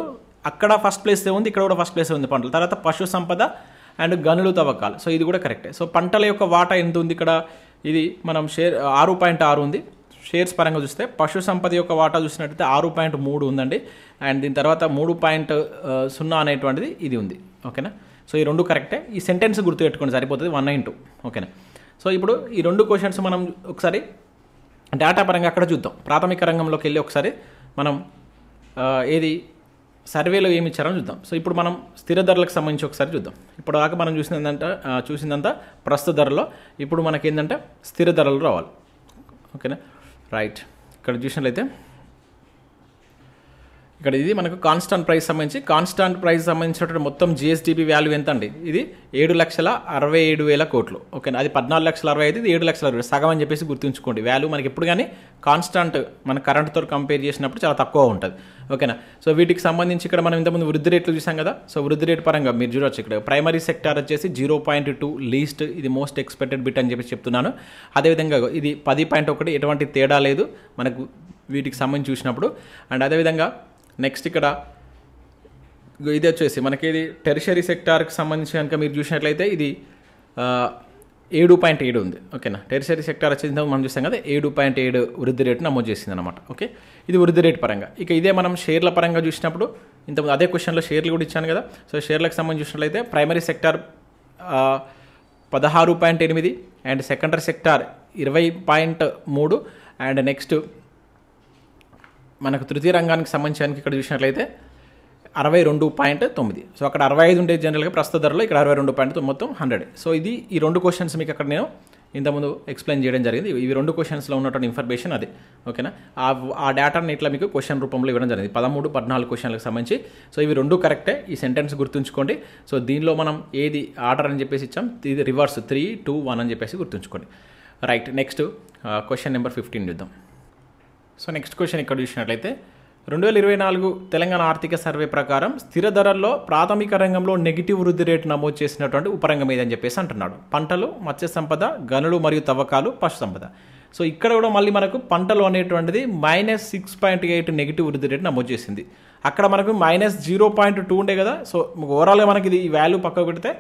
అక్కడ ఫస్ట్ ప్లేస్ ఉంది, ఇక్కడ కూడా ఫస్ట్ ప్లేస్ ఉంది పంటలు. తర్వాత పశు సంపద అండ్ గనులు తవ్వకాలు. సో ఇది కూడా కరెక్టే. సో పంటల యొక్క వాటా ఎంత ఉంది ఇక్కడ, ఇది మనం షేర్ 6.6 ఉంది షేర్స్ పరంగా చూస్తే. పశు సంపద యొక్క వాటా చూసినట్టయితే 6.3 ఉందండి. అండ్ దీని తర్వాత 3.0 అనేటువంటిది ఇది ఉంది. ఓకేనా. సో ఈ రెండు కరెక్టే. ఈ సెంటెన్స్ గుర్తుపెట్టుకోండి సరిపోతుంది 192. ఓకేనా. సో ఇప్పుడు ఈ రెండు క్వశ్చన్స్ మనం ఒకసారి డేటా పరంగా అక్కడ చూద్దాం. ప్రాథమిక రంగంలోకి వెళ్ళి ఒకసారి మనం ఏది సర్వేలో ఏమి ఇచ్చారో చూద్దాం. సో ఇప్పుడు మనం స్థిర ధరలకు సంబంధించి ఒకసారి చూద్దాం. ఇప్పుడు దాకా మనం చూసిందంతా ప్రస్తుత ధరలో, ఇప్పుడు మనకి ఏంటంటే స్థిర ధరలు రావాలి. ఓకేనా. రైట్. ఇక్కడ చూసినట్లయితే ఇక్కడ ఇది మనకు కాన్స్టాంట్ ప్రైస్ సంబంధించినటువంటి మొత్తం జిఎస్డిపి వాల్యూ ఎంత అండి, ఇది 7,67,000 కోట్లు. ఓకేనా. అది 14,65,000, ఇది 7,60,000, సగం అని చెప్పేసి గుర్తుంచుకోండి. వాల్యూ మనకి ఎప్పుడు కానీ కాన్స్టాంట్ మన కరెంట్తో కంపేర్ చేసినప్పుడు చాలా తక్కువ ఉంటుంది. ఓకేనా. సో వీటికి సంబంధించి ఇక్కడ మనం ఇంతకుముందు వృద్ధి రేట్లు చూసాం కదా. సో వృద్ధి రేటు పరంగా మీరు చూడవచ్చు ఇక్కడ ప్రైమరీ సెక్టార్ వచ్చేసి 0.2 లీస్ట్, ఇది మోస్ట్ ఎక్స్పెక్టెడ్ బిట్ అని చెప్పేసి చెప్తున్నాను. అదేవిధంగా ఇది 10.1, ఎటువంటి తేడా లేదు మనకు వీటికి సంబంధించి చూసినప్పుడు. అండ్ అదేవిధంగా నెక్స్ట్ ఇక్కడ ఇది వచ్చేసి మనకి ఇది టెరిషరీ సెక్టార్కి సంబంధించి కనుక మీరు చూసినట్లయితే ఇది 7.7 ఉంది. ఓకేనా. టెరిషరీ సెక్టార్ వచ్చేసి మనం చూస్తాం కదా 7.7 వృద్ధి రేటు నమోదు చేసింది అనమాట. ఓకే. ఇది వృద్ధి రేటు పరంగా. ఇక ఇదే మనం షేర్ల పరంగా చూసినప్పుడు ఇంత అదే క్వశ్చన్లో షేర్లు కూడా ఇచ్చాను కదా. సో షేర్లకు సంబంధించి చూసినట్లయితే primary sector 16.8 and secondary sector 20.3 and next మనకు తృతీయ రంగానికి సంబంధించి ఇక్కడ చూసినట్లయితే 62.9. సో అక్కడ 65 ఉండేది జనరల్గా ప్రస్తుత ధరలో, ఇక్కడ 62.9, మొత్తం 100. సో ఇది ఈ రెండు క్వశ్చన్స్ మీకు అక్కడ నేను ఇంతకుముందు ఎక్స్ప్లెయిన్ చేయడం జరిగింది. ఇవి రెండు క్వశ్చన్స్లో ఉన్నటువంటి ఇన్ఫర్మేషన్ అది. ఓకేనా. ఆ డేటాని ఇట్లా మీకు క్వశ్చన్ రూపంలో ఇవ్వడం జరిగింది 13, 14 క్వశ్చన్లకు సంబంధించి. సో ఇవి రెండు కరెక్టే. ఈ సెంటెన్స్ గుర్తుంచుకోండి. సో దీనిలో మనం ఏది ఆర్డర్ అని చెప్పేసి ఇచ్చాం, ఇది రివర్స్ 3, 2, 1 అని చెప్పేసి గుర్తుంచుకోండి. రైట్. నెక్స్ట్ క్వశ్చన్ నెంబర్ 15 చూద్దాం. సో నెక్స్ట్ క్వశ్చన్ ఇక్కడ చూసినట్లయితే 2024 తెలంగాణ ఆర్థిక సర్వే ప్రకారం స్థిర ధరల్లో ప్రాథమిక రంగంలో నెగిటివ్ వృద్ధి రేటు నమోదు చేసినటువంటి ఉపరంగం ఏదని చెప్పేసి అంటున్నాడు. పంటలు, మత్స్య సంపద, గనులు మరియు తవ్వకాలు, పశు సంపద. సో ఇక్కడ కూడా మళ్ళీ మనకు పంటలు అనేటువంటిది -6.8 నెగిటివ్ వృద్ధి రేటు నమోదు చేసింది. అక్కడ మనకు -0.2 ఉండే కదా. సో ఓవరాల్గా మనకి ఇది ఈ వాల్యూ పక్కకు పెడితే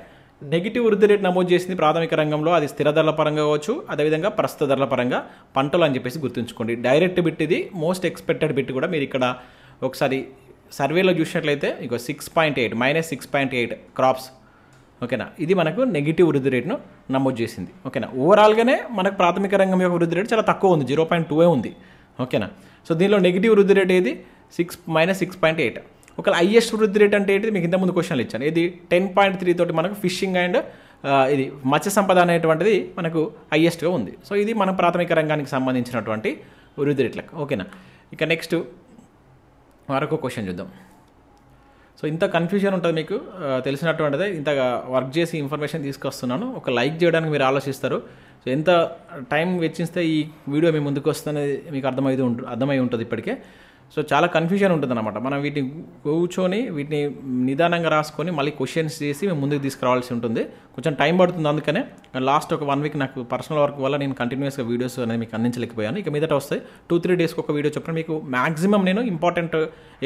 నెగిటివ్ వృద్ధి రేటు నమోదు చేసింది ప్రాథమిక రంగంలో. అది స్థిర ధరల పరంగా కావచ్చు, అదేవిధంగా ప్రస్తుత ధరల పరంగా పంటలు అని చెప్పేసి గుర్తుంచుకోండి. డైరెక్ట్ బిట్ ఇది, మోస్ట్ ఎక్స్పెక్టెడ్ బిట్ కూడా మీరు ఇక్కడ ఒకసారి సర్వేలో చూసినట్లయితే ఇక -6.8 క్రాప్స్. ఓకేనా. ఇది మనకు నెగిటివ్ వృద్ధి రేటును నమోదు చేసింది. ఓకేనా. ఓవరాల్గానే మనకు ప్రాథమిక రంగం యొక్క వృద్ధి రేటు చాలా తక్కువ ఉంది, 0.2 ఉంది. ఓకేనా. సో దీనిలో నెగిటివ్ వృద్ధి రేట్ ఏది, -6.8. ఒకవేళ హైయెస్ట్ వృద్ధి రేట్ అంటే ఏంటి, మీకు ఇంతకుముందు క్వశ్చన్లు ఇచ్చాను. ఇది 10.3 తోటి మనకు ఫిషింగ్ అండ్ ఇది మత్స్య సంపద అనేటువంటిది మనకు హైయెస్ట్గా ఉంది. సో ఇది మన ప్రాథమిక రంగానికి సంబంధించినటువంటి వృద్ధి రేట్లకు. ఓకేనా. ఇక నెక్స్ట్ మరొక క్వశ్చన్ చూద్దాం. సో ఇంత కన్ఫ్యూజన్ ఉంటుంది మీకు తెలిసినటువంటిదే, ఇంత వర్క్ చేసి ఇన్ఫర్మేషన్ తీసుకొస్తున్నాను. ఒక లైక్ చేయడానికి మీరు ఆలోచిస్తారు. సో ఎంత టైం వెచ్చిస్తే ఈ వీడియో మీ ముందుకు వస్తుందనేది మీకు అర్థమై ఉంటుంది ఇప్పటికే. సో చాలా కన్ఫ్యూజన్ ఉంటుంది అనమాట. మనం వీటిని కూర్చొని వీటిని నిదానంగా రాసుకొని మళ్ళీ క్వశ్చన్స్ చేసి మేము ముందుకు తీసుకురావాల్సి ఉంటుంది. కొంచెం టైం పడుతుంది. అందుకనే లాస్ట్ ఒక 1 వీక్ నాకు పర్సనల్ వర్క్ వల్ల నేను కంటిన్యూస్గా వీడియోస్ అనేది మీకు అందించలేకపోయాను. ఇక మీదట వస్తాయి 2-3 డేస్కి ఒక వీడియో చెప్పిన మీకు మ్యాక్సిమం నేను ఇంపార్టెంట్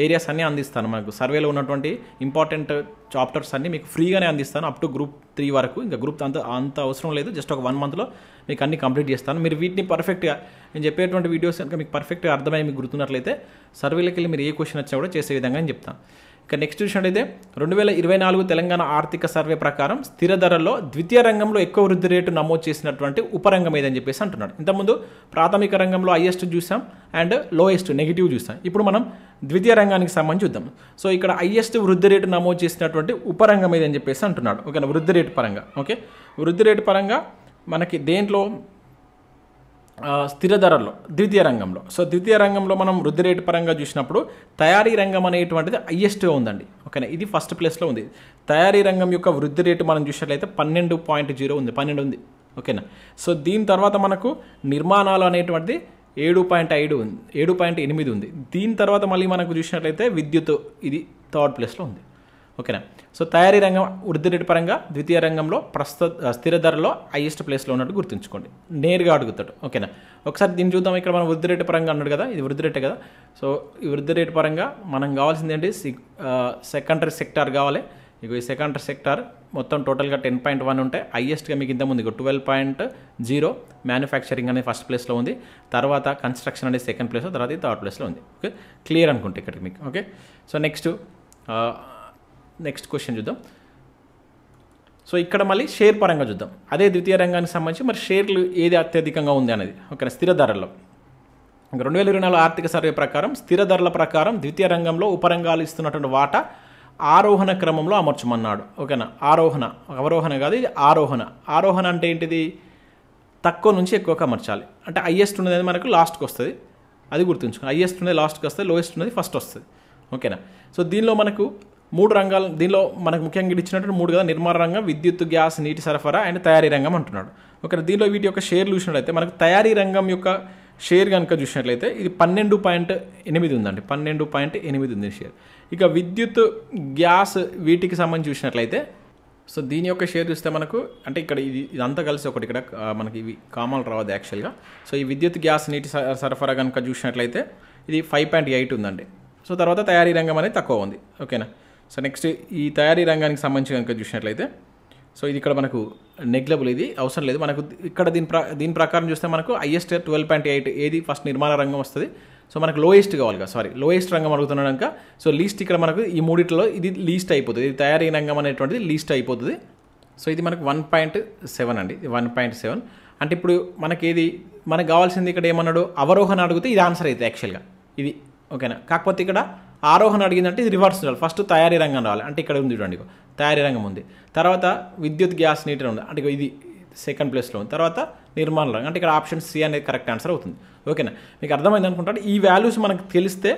ఏరియాస్ అన్నీ అందిస్తాను. మనకు సర్వేలో ఉన్నటువంటి ఇంపార్టెంట్ చాప్టర్స్ అన్నీ మీకు ఫ్రీగానే అందిస్తాను అప్ టు గ్రూప్ 3 వరకు. ఇంకా గ్రూప్ అంత అవసరం లేదు. జస్ట్ ఒక 1 మంత్లో మీకు అన్ని కంప్లీట్ చేస్తాను. మీరు వీటిని పర్ఫెక్ట్గా నేను చెప్పేటువంటి వీడియోస్ కనుక మీకు పర్ఫెక్ట్గా అర్థమై మీకు గుర్తున్నట్లయితే సర్వేలోకి వెళ్ళి మీరు ఏ క్వశ్చన్ వచ్చినా కూడా చేసే విధంగా నేను చెప్తాను. ఇక నెక్స్ట్ చూసినట్టయితే 2024 తెలంగాణ ఆర్థిక సర్వే ప్రకారం స్థిర ధరల్లో ద్వితీయ రంగంలో ఎక్కువ వృద్ధి రేటు నమోదు చేసినటువంటి ఉపరంగం ఏదని చెప్పేసి అంటున్నాడు. ఇంతకుముందు ప్రాథమిక రంగంలో హైయెస్ట్ చూసాం అండ్ లోయెస్ట్ నెగిటివ్ చూసాం. ఇప్పుడు మనం ద్వితీయ రంగానికి సంబంధించి చూద్దాం. సో ఇక్కడ హైయెస్ట్ వృద్ధి రేటు నమోదు చేసినటువంటి ఉపరంగం ఏదని చెప్పేసి అంటున్నాడు. ఓకేనా. వృద్ధి రేటు పరంగా. ఓకే. వృద్ధి రేటు పరంగా మనకి దేంట్లో స్థిర ధరల్లో ద్వితీయ రంగంలో. సో ద్వితీయ రంగంలో మనం వృద్ధి రేటు పరంగా చూసినప్పుడు తయారీ రంగం అనేటువంటిది హైయెస్ట్గా ఉందండి. ఓకేనా. ఇది ఫస్ట్ ప్లేస్లో ఉంది. తయారీ రంగం యొక్క వృద్ధి రేటు మనం చూసినట్లయితే 12.0 ఉంది, 12 ఉంది. ఓకేనా. సో దీని తర్వాత మనకు నిర్మాణాలు అనేటువంటిది 7.5 ఉంది, 7.8 ఉంది. దీని తర్వాత మళ్ళీ మనకు చూసినట్లయితే విద్యుత్ ఇది థర్డ్ ప్లేస్లో ఉంది. ఓకేనా. సో తయారీ రంగం వృద్ధి రేటు పరంగా ద్వితీయ రంగంలో స్థిర ధరలో హైయెస్ట్ ప్లేస్లో ఉన్నట్టు గుర్తుంచుకోండి. నేరుగా అడుగుతాడు. ఓకేనా. ఒకసారి దీన్ని చూద్దాం. ఇక్కడ మనం వృద్ధి రేటు పరంగా అన్నాడు కదా, ఇది వృద్ధి రేటే కదా. సో ఈ వృద్ధి రేటు పరంగా మనం కావాల్సింది ఏంటి, సెకండరీ సెక్టార్ కావాలి. ఇక ఈ సెకండరీ సెక్టార్ మొత్తం టోటల్గా 10.1 ఉంటే హైయెస్ట్గా మీకు ఇంత ముందు 12.0 మ్యానుఫ్యాక్చరింగ్ అనేది ఫస్ట్ ప్లేస్లో ఉంది. తర్వాత కన్స్ట్రక్షన్ అనేది సెకండ్ ప్లేస్లో, తర్వాత థర్డ్ ప్లేస్లో ఉంది. ఓకే, క్లియర్ అనుకుంటే ఇక్కడికి మీకు. ఓకే, సో నెక్స్ట్ క్వశ్చన్ చూద్దాం. సో ఇక్కడ మళ్ళీ షేర్ పరంగా చూద్దాం. అదే ద్వితీయ రంగానికి సంబంధించి మరి షేర్లు ఏది అత్యధికంగా ఉంది అనేది. ఓకేనా, స్థిర ధరల్లో 2024 ఆర్థిక సర్వే ప్రకారం స్థిర ధరల ప్రకారం ద్వితీయ రంగంలో ఉపరంగాలు ఇస్తున్నటువంటి వాటా ఆరోహణ క్రమంలో అమర్చమన్నాడు. ఓకేనా, అవరోహణ కాదు, ఇది ఆరోహణ. ఆరోహణ అంటే ఏంటిది, తక్కువ నుంచి ఎక్కువగా అమర్చాలి. అంటే హైయెస్ట్ ఉన్నది మనకు లాస్ట్కి వస్తుంది, అది గుర్తుంచుకోండి. హైయెస్ట్ ఉన్నది లాస్ట్కి వస్తుంది, లోయెస్ట్ ఉన్నది ఫస్ట్ వస్తుంది. ఓకేనా. సో దీనిలో మనకు 3 రంగాలు, దీనిలో మనకు ముఖ్యంగా ఇచ్చినట్టు 3 కదా, నిర్మాణ రంగం, విద్యుత్, గ్యాస్, నీటి సరఫరా అండ్ తయారీ రంగం అంటున్నాడు. ఓకే, దీనిలో వీటి యొక్క షేర్లు చూసినట్లయితే మనకు తయారీ రంగం యొక్క షేర్ కనుక చూసినట్లయితే ఇది 12.8 ఉందండి, 12.8 ఉంది షేర్. ఇక విద్యుత్, గ్యాస్ వీటికి సంబంధించి చూసినట్లయితే సో దీని యొక్క షేర్ చూస్తే మనకు అంటే ఇక్కడ ఇదంతా కలిసి ఒకటి ఇక్కడ మనకి ఇవి కామన్ రావద్దు యాక్చువల్గా. సో ఈ విద్యుత్, గ్యాస్, నీటి సరఫరా కనుక చూసినట్లయితే ఇది 5.8 ఉందండి. సో తర్వాత తయారీ రంగం అనేది తక్కువ ఉంది. ఓకేనా. సో నెక్స్ట్ ఈ తయారీ రంగానికి సంబంధించి కనుక చూసినట్లయితే సో ఇది ఇక్కడ మనకు నెగ్లబుల్, ఇది అవసరం లేదు మనకు. ఇక్కడ దీని ప్రకారం చూస్తే మనకు హైయెస్ట్ 12.8 ఏది ఫస్ట్ నిర్మాణ రంగం వస్తుంది. సో మనకు లోయెస్ట్ కావాలి కదా, లోయెస్ట్ రంగం అడుగుతున్నాడు కనుక సో లీస్ట్ ఇక్కడ మనకు ఈ మూడిట్లో ఇది లీస్ట్ అయిపోతుంది. ఇది తయారీ రంగం అనేటువంటిది లీస్ట్ అయిపోతుంది. సో ఇది మనకు 1.7 అండి, ఇది 1.7. అంటే ఇప్పుడు మనకు కావాల్సింది ఇక్కడ ఏమన్నాడు, అవరోహణ అడిగితే ఇది ఆన్సర్ అవుతుంది యాక్చువల్గా ఇది. ఓకేనా. కాకపోతే ఇక్కడ ఆరోహణ అడిగిందంటే ఇది రివర్స్ రావాలి, ఫస్ట్ తయారీ రంగం రావాలి. అంటే ఇక్కడ ఉంది చూడండి, తయారీ రంగం ఉంది, తర్వాత విద్యుత్, గ్యాస్, నీటి ఉంది, అంటే ఇది సెకండ్ ప్లేస్లో ఉంది, తర్వాత నిర్మాణ రంగం, అంటే ఇక్కడ ఆప్షన్ సి అనేది కరెక్ట్ ఆన్సర్ అవుతుంది. ఓకేనా, మీకు అర్థమైంది అనుకుంటాను. ఈ వాల్యూస్ మనకు తెలిస్తే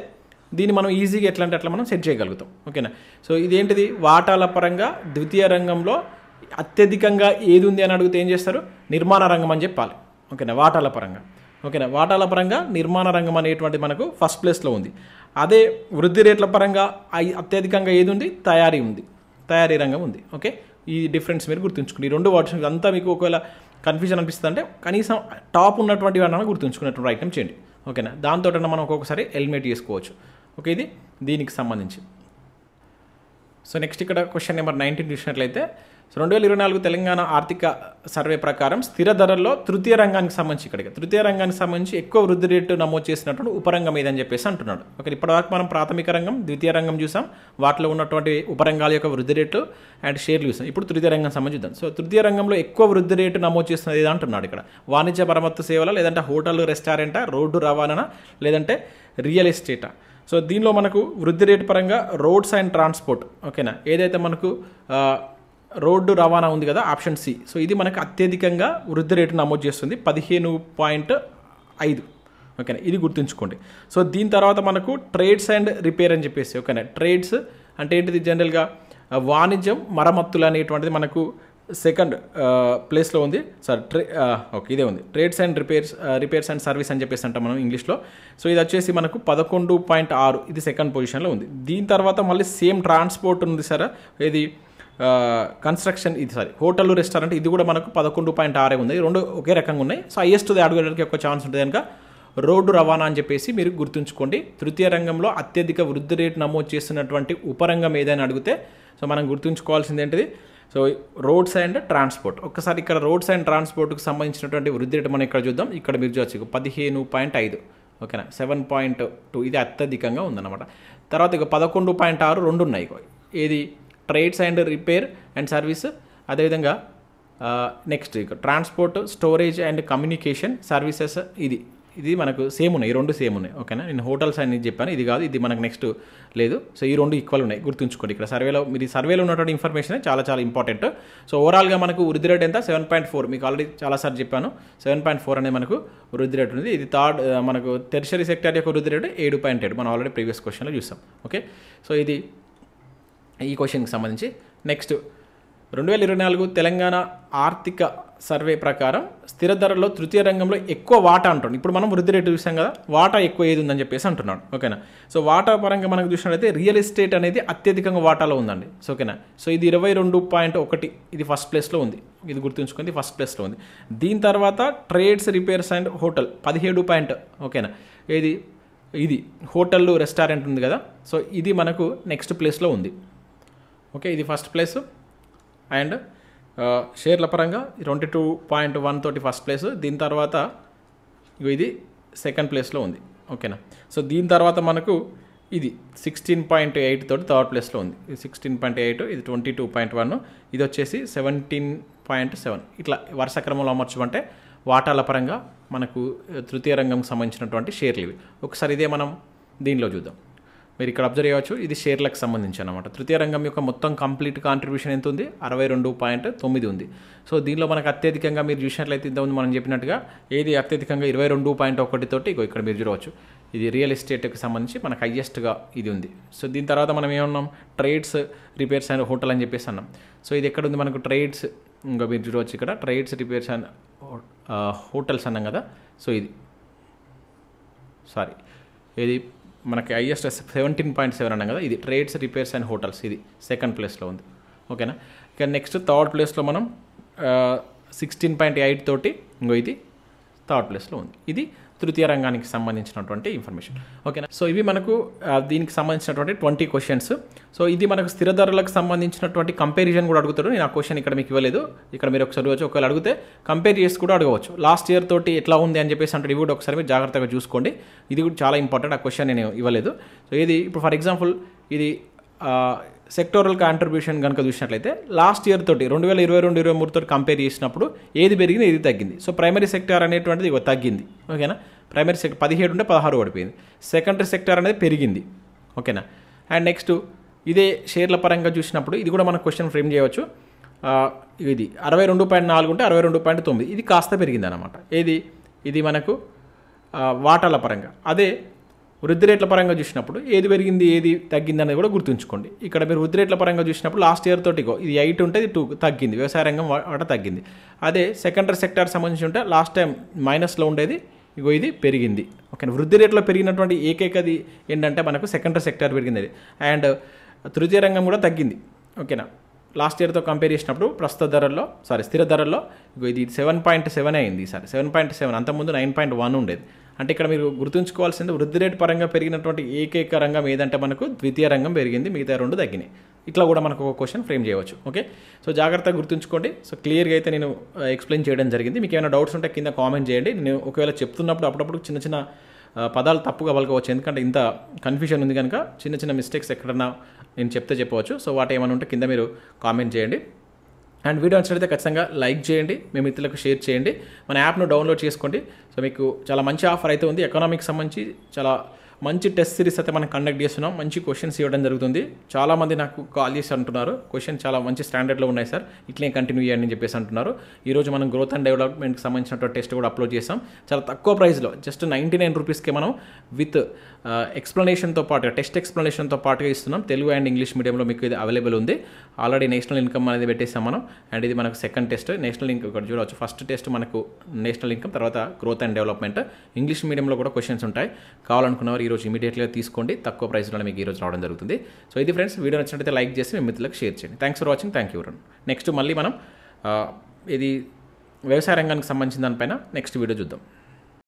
దీన్ని మనం ఈజీగా ఎట్లా అంటే అట్లా మనం సెట్ చేయగలుగుతాం. ఓకేనా. సో ఇదేంటిది, వాటాల పరంగా ద్వితీయ రంగంలో అత్యధికంగా ఏది ఉంది అని అడిగితే ఏం చేస్తారు, నిర్మాణ రంగం అని చెప్పాలి. ఓకేనా, వాటాల పరంగా. ఓకేనా, వాటాల పరంగా నిర్మాణ రంగం అనేటువంటి మనకు ఫస్ట్ ప్లేస్లో ఉంది. అదే వృద్ధి రేట్ల పరంగా అత్యధికంగా ఏది ఉంది, తయారీ రంగం ఉంది. ఓకే, ఈ డిఫరెన్స్ మీరు గుర్తుంచుకోండి. ఈ 2 వర్డ్స్ అంతా మీకు ఒకవేళ కన్ఫ్యూజన్ అనిపిస్తుంది అంటే కనీసం టాప్ ఉన్నటువంటి వాటిని గుర్తుంచుకునేటువంటి ప్రయత్నం చేయండి. ఓకేనా, దాంతో మనం ఒక్కొక్కసారి ఎలిమినేట్ చేసుకోవచ్చు. ఓకే, ఇది దీనికి సంబంధించి. సో నెక్స్ట్ ఇక్కడ క్వశ్చన్ నెంబర్ 19 చూసినట్లయితే సో 2024 తెలంగాణ ఆర్థిక సర్వే ప్రకారం స్థిర ధరల్లో తృతీయ రంగానికి సంబంధించి ఎక్కువ వృద్ధి రేటు నమోదు చేసినటువంటి ఉపరంగం ఏదని చెప్పేసి అంటున్నాడు. ఓకే, ఇప్పటివరకు మనం ప్రాథమిక రంగం, ద్వితీయ రంగం చూసాం, వాటిలో ఉన్నటువంటి ఉపరంగాల యొక్క వృద్ధి రేటు అండ్ షేర్లు చూసాం. ఇప్పుడు తృతీయ రంగం సంబంధించి చూద్దాం. సో తృతీయ రంగంలో ఎక్కువ వృద్ధి రేటు నమోదు చేస్తున్నది ఏది అంటున్నాడు ఇక్కడ. వాణిజ్య మరమ్మత్తు సేవల, లేదంటే హోటల్, రెస్టారెంటా, రోడ్డు రవాణా, లేదంటే రియల్ ఎస్టేటా. సో దీనిలో మనకు వృద్ధి రేటు పరంగా రోడ్స్ అండ్ ట్రాన్స్పోర్ట్. ఓకేనా, ఏదైతే మనకు రోడ్డు రవాణా ఉంది కదా, ఆప్షన్ సి. సో ఇది మనకు అత్యధికంగా వృద్ధి రేటు నమోదు చేస్తుంది, 15.5. ఓకేనా, ఇది గుర్తుంచుకోండి. సో దీని తర్వాత మనకు ట్రేడ్స్ అండ్ రిపేర్ అని చెప్పేసి. ఓకేనా, ట్రేడ్స్ అంటే ఏంటిది, జనరల్గా వాణిజ్యం, మరమ్మతులు అనేటువంటిది మనకు సెకండ్ ప్లేస్లో ఉంది. ఓకే, ఇదే ఉంది, trades and repairs and service అని చెప్పేసి అంటాం మనం ఇంగ్లీష్లో. సో ఇది వచ్చేసి మనకు 11.6, ఇది సెకండ్ పొజిషన్లో ఉంది. దీని తర్వాత మళ్ళీ సేమ్ ట్రాన్స్పోర్ట్ ఉంది సార్, ఇది కన్స్ట్రక్షన్, హోటల్, రెస్టారెంట్, ఇది కూడా మనకు 11.6 ఉంది. 2 ఒకే రకంగా ఉన్నాయి. సో హైయెస్ట్ అడగడానికి ఎక్కువ ఛాన్స్ ఉంటుంది కనుక రోడ్డు రవాణా అని చెప్పేసి మీరు గుర్తుంచుకోండి. తృతీయ రంగంలో అత్యధిక వృద్ధి రేటు నమోదు చేస్తున్నటువంటి ఉపరంగం ఏదైనా అడిగితే సో మనం గుర్తుంచుకోవాల్సింది ఏంటిది, సో రోడ్స్ అండ్ ట్రాన్స్పోర్ట్. ఒక్కసారి ఇక్కడ రోడ్స్ అండ్ ట్రాన్స్పోర్ట్కి సంబంధించినటువంటి వృద్ధి రేటు మనం ఇక్కడ చూద్దాం. ఇక్కడ మీరు చూడొచ్చు 15.5. ఓకేనా, 7.2 ఇది అత్యధికంగా ఉందన్నమాట. తర్వాత ఇక 11.6 2 ఉన్నాయి. ఏది, trades and repair and service, అదేవిధంగా నెక్స్ట్ ఇక transport, storage and communication services, ఇది మనకు సేమ్ ఉన్నాయి, 2 సేమ్ ఉన్నాయి. ఓకేనా, నేను హోటల్స్ అని చెప్పాను, ఇది కాదు, ఇది మనకు నెక్స్ట్ లేదు. సో ఈ 2 ఈక్వల్ ఉన్నాయి, గుర్తుంచుకోండి. ఇక్కడ సర్వేలో ఉన్నటువంటి ఇన్ఫర్మేషన్ చాలా చాలా ఇంపార్టెంట్. సో ఓవరాల్గా మనకు వృద్ధి రేట్ ఎంత, 7.4. మీకు ఆల్రెడీ చాలాసార్లు చెప్పాను, 7.4 అనేది మనకు వృద్ధి రేట్ ఉంది. ఇది థర్డ్ మనకు టెర్షరీ సెక్టర్ యొక్క వృద్ధి రేటు 7.7, మనం ఆల్రెడీ ప్రీవియస్ క్వశ్చన్లో చూసాం. ఓకే, సో ఇది ఈ క్వశ్చన్కి సంబంధించి. నెక్స్ట్ 2024 తెలంగాణ ఆర్థిక సర్వే ప్రకారం స్థిర ధరలో తృతీయ రంగంలో ఎక్కువ వాటా అంటుంది. ఇప్పుడు మనం వృద్ధి రేటు చూసాం కదా, వాటా ఎక్కువ ఏది ఉందని చెప్పేసి అంటున్నాడు. ఓకేనా. సో వాటా పరంగా మనకు చూసినట్లయితే రియల్ ఎస్టేట్ అనేది అత్యధికంగా వాటాలో ఉందండి. సో ఓకేనా. సో ఇది 22.1, ఇది ఫస్ట్ ప్లేస్లో ఉంది. ఇది గుర్తుంచుకుంది, ఫస్ట్ ప్లేస్లో ఉంది. దీని తర్వాత ట్రేడ్స్, రిపేర్స్ అండ్ హోటల్ 17. ఓకేనా. ఇది హోటల్, రెస్టారెంట్ ఉంది కదా, సో ఇది మనకు నెక్స్ట్ ప్లేస్లో ఉంది. ఓకే, ఇది ఫస్ట్ ప్లేస్. అండ్ షేర్ల పరంగా 22.1 తోటి ఫస్ట్ ప్లేస్. దీని తర్వాత ఇది సెకండ్ ప్లేస్లో ఉంది. ఓకేనా. సో దీని తర్వాత మనకు ఇది 16.8 తోటి థర్డ్ ప్లేస్లో ఉంది. ఇది 16.8, ఇది 22.1, ఇది వచ్చేసి 17.7. ఇట్లా వరుస క్రమంలో అమర్చమంటే వాటాల పరంగా మనకు తృతీయ రంగంకి సంబంధించినటువంటి షేర్లు ఇవి. ఒకసారి ఇదే మనం దీనిలో చూద్దాం. మీరు ఇక్కడ అబ్జర్వ్ చేయవచ్చు, ఇది షేర్లకు సంబంధించి అనమాట. తృతీయ రంగం యొక్క మొత్తం కంప్లీట్ కాంట్రిబ్యూషన్ ఎంత ఉంది? 62.9 ఉంది. సో దీనిలో మనకు అత్యధికంగా మీరు చూసినట్లయితే ఇంతకుముందు మనం చెప్పినట్టుగా ఏది అత్యధికంగా 22.1 తోటి ఇక్కడ మీరు చూడవచ్చు. ఇది రియల్ ఎస్టేట్కి సంబంధించి మనకు హైయెస్ట్గా ఇది ఉంది. సో దీని తర్వాత మనం ఏమన్నాం? ట్రేడ్స్, రిపేర్స్ అండ్ హోటల్ అని చెప్పేసి అన్నాం. సో ఇది ఎక్కడ ఉంది మనకు? ట్రేడ్స్, ఇంకా మీరు చూడవచ్చు ఇక్కడ ట్రేడ్స్, రిపేర్స్ అండ్ హోటల్స్ అన్నాం కదా. సో ఇది మనకి హైయెస్ట్ 17.7 అన్నాం కదా, ఇది ట్రేడ్స్, రిపేర్స్ అండ్ హోటల్స్, ఇది సెకండ్ ప్లేస్లో ఉంది. ఓకేనా. ఇక నెక్స్ట్ థర్డ్ ప్లేస్లో మనం 16.8 తోటి ఇది థర్డ్ ప్లేస్లో ఉంది. ఇది తృతీయ రంగానికి సంబంధించినటువంటి ఇన్ఫర్మేషన్. ఓకేనా. సో ఇవి మనకు దీనికి సంబంధించినటువంటి 20 క్వశ్చన్స్. సో ఇది మనకు స్థిర ధరలకు సంబంధించినటువంటి కంపారిజన్ కూడా అడుగుతాడు. నేను ఆ క్వశ్చన్ ఇక్కడ మీకు ఇవ్వలేదు, ఇక్కడ మీరు ఒకసారి అడగవచ్చు. ఒకవేళ అడిగితే కంపేర్ చేసి కూడా అడగవచ్చు. లాస్ట్ ఇయర్ తోటి ఎట్లా ఉంది అని చెప్పేసి అంటే ఇవి కూడా ఒకసారి మీరు జాగ్రత్తగా చూసుకోండి. ఇది కూడా చాలా ఇంపార్టెంట్. ఆ క్వశ్చన్ నేను ఇవ్వలేదు. సో ఇది ఇప్పుడు ఫర్ ఎగ్జాంపుల్ ఇది సెక్టోరల్ కాంట్రిబ్యూషన్ కనుక చూసినట్లయితే లాస్ట్ ఇయర్ తోటి 2022-23 తోటి కంపేర్ చేసినప్పుడు ఏది పెరిగింది, ఏది తగ్గింది. సో ప్రైమరీ సెక్టార్ అనేటువంటిది తగ్గింది. ఓకేనా. ప్రైమరీ సెక్టర్ 17 ఉంటే 16 పడిపోయింది. సెకండరీ సెక్టార్ అనేది పెరిగింది. ఓకేనా. అండ్ నెక్స్ట్ ఇదే షేర్ల పరంగా చూసినప్పుడు ఇది కూడా మనం క్వశ్చన్ ఫ్రేమ్ చేయవచ్చు. ఇది 62.4 ఉంటే 62.9, ఇది కాస్త పెరిగింది అనమాట. ఇది మనకు వాటాల పరంగా. అదే వృద్ధి రేట్ల పరంగా చూసినప్పుడు ఏది పెరిగింది, ఏది తగ్గింది అనేది కూడా గుర్తుంచుకోండి. ఇక్కడ మీరు వృద్ధి రేట్ల పరంగా చూసినప్పుడు లాస్ట్ ఇయర్ తోటి ఇది 8 ఉంటే ఇది 2 తగ్గింది. వ్యవసాయ రంగం వాటా తగ్గింది. అదే సెకండరీ సెక్టార్ సంబంధించి ఉంటే లాస్ట్ టైం మైనస్లో ఉండేది, ఇది పెరిగింది. ఓకే. వృద్ధి రేట్లో పెరిగినటువంటి ఏకైకది ఏంటంటే మనకు సెకండరీ సెక్టార్ పెరిగింది. అండ్ తృతీయ రంగం కూడా తగ్గింది. ఓకేనా. లాస్ట్ ఇయర్తో కంపేర్ చేసినప్పుడు స్థిర ధరల్లో ఇది 7.7 అయింది. ఈసారి 7.7, అంతకుముందు 9.1 ఉండేది. అంటే ఇక్కడ మీరు గుర్తుంచుకోవాల్సింది వృద్ధి రేటు పరంగా పెరిగినటువంటి ఏకైక రంగం ఏదంటే మనకు ద్వితీయ రంగం పెరిగింది, మిగతా 2 తగ్గినాయి. ఇట్లా కూడా మనకు ఒక క్వశ్చన్ ఫ్రేమ్ చేయవచ్చు. ఓకే. సో జాగ్రత్తగా గుర్తుంచుకోండి. సో క్లియర్గా అయితే నేను ఎక్స్ప్లెయిన్ చేయడం జరిగింది. మీకు ఏమైనా డౌట్స్ ఉంటే కింద కామెంట్ చేయండి. నేను ఒకవేళ చెప్తున్నప్పుడు అప్పుడప్పుడు చిన్న చిన్న పదాలు తప్పుగా పలకవచ్చు, ఎందుకంటే ఇంత కన్ఫ్యూజన్ ఉంది కనుక చిన్న చిన్న మిస్టేక్స్ ఎక్కడన్నా నేను చెప్పవచ్చు. సో వాటి ఏమైనా ఉంటే కింద మీరు కామెంట్ చేయండి. అండ్ వీడియో నచ్చినట్లయితే ఖచ్చితంగా లైక్ చేయండి, మీ మిత్రులకు షేర్ చేయండి, మన యాప్ను డౌన్లోడ్ చేసుకోండి. సో మీకు చాలా మంచి ఆఫర్ అయితే ఉంది. ఎకనామిక్స్ సంబంధించి చాలా మంచి టెస్ట్ సిరీస్ అయితే మనం కండక్ట్ చేస్తున్నాం. మంచి క్వశ్చన్స్ ఇవ్వడం జరుగుతుంది. చాలామంది నాకు కాల్ చేసి అంటున్నారు, క్వశ్చన్ చాలా మంచి స్టాండర్డ్లో ఉన్నాయి సార్, ఇట్లే కంటిన్యూ చేయండి అని చెప్పేసి అంటున్నారు. ఈరోజు మనం గ్రోత్ అండ్ డెవలప్మెంట్కి సంబంధించినటువంటి టెస్ట్ కూడా అప్లోడ్ చేసాం. చాలా తక్కువ ప్రైస్లో జస్ట్ 99 రూపీస్కే మనం విత్ ఎక్స్ప్లెనేషన్తో పాటుగా టెస్ట్ ఎక్స్ప్లెనేషన్తో పాటుగా ఇస్తున్నాం. తెలుగు అండ్ ఇంగ్లీష్ మీడియంలో మీకు ఇది అవైలబుల్ ఉంది. ఆల్రెడీ నేషనల్ ఇన్కమ్ అనేది పెట్టేసాం మనం. అండ్ ఇది మనకు సెకండ్ టెస్ట్. నేషనల్ ఇన్కమ్ ఇక్కడ చూడవచ్చు. ఫస్ట్ టెస్ట్ మనకు నేషనల్ ఇన్కమ్, తర్వాత గ్రోత్ అండ్ డెవలప్మెంట్. ఇంగ్లీష్ మీడియంలో కూడా క్వశ్చన్స్ ఉంటాయి. కావాలనుకున్నవారు ఈరోజు ఇమీడియట్గా తీసుకోండి. తక్కువ ప్రైస్లో మీకు ఈరోజు రావడం జరుగుతుంది. సో ఇది ఫ్రెండ్స్, వీడియో నచ్చినట్లయితే లైక్ చేసి మీ మిత్రులకు షేర్ చేయండి. Thanks for watching. Thank you. Next మళ్ళీ మనం ఇది వ్యవసాయ రంగానికి సంబంధించిన దానిపైన నెక్స్ట్ వీడియో చూద్దాం.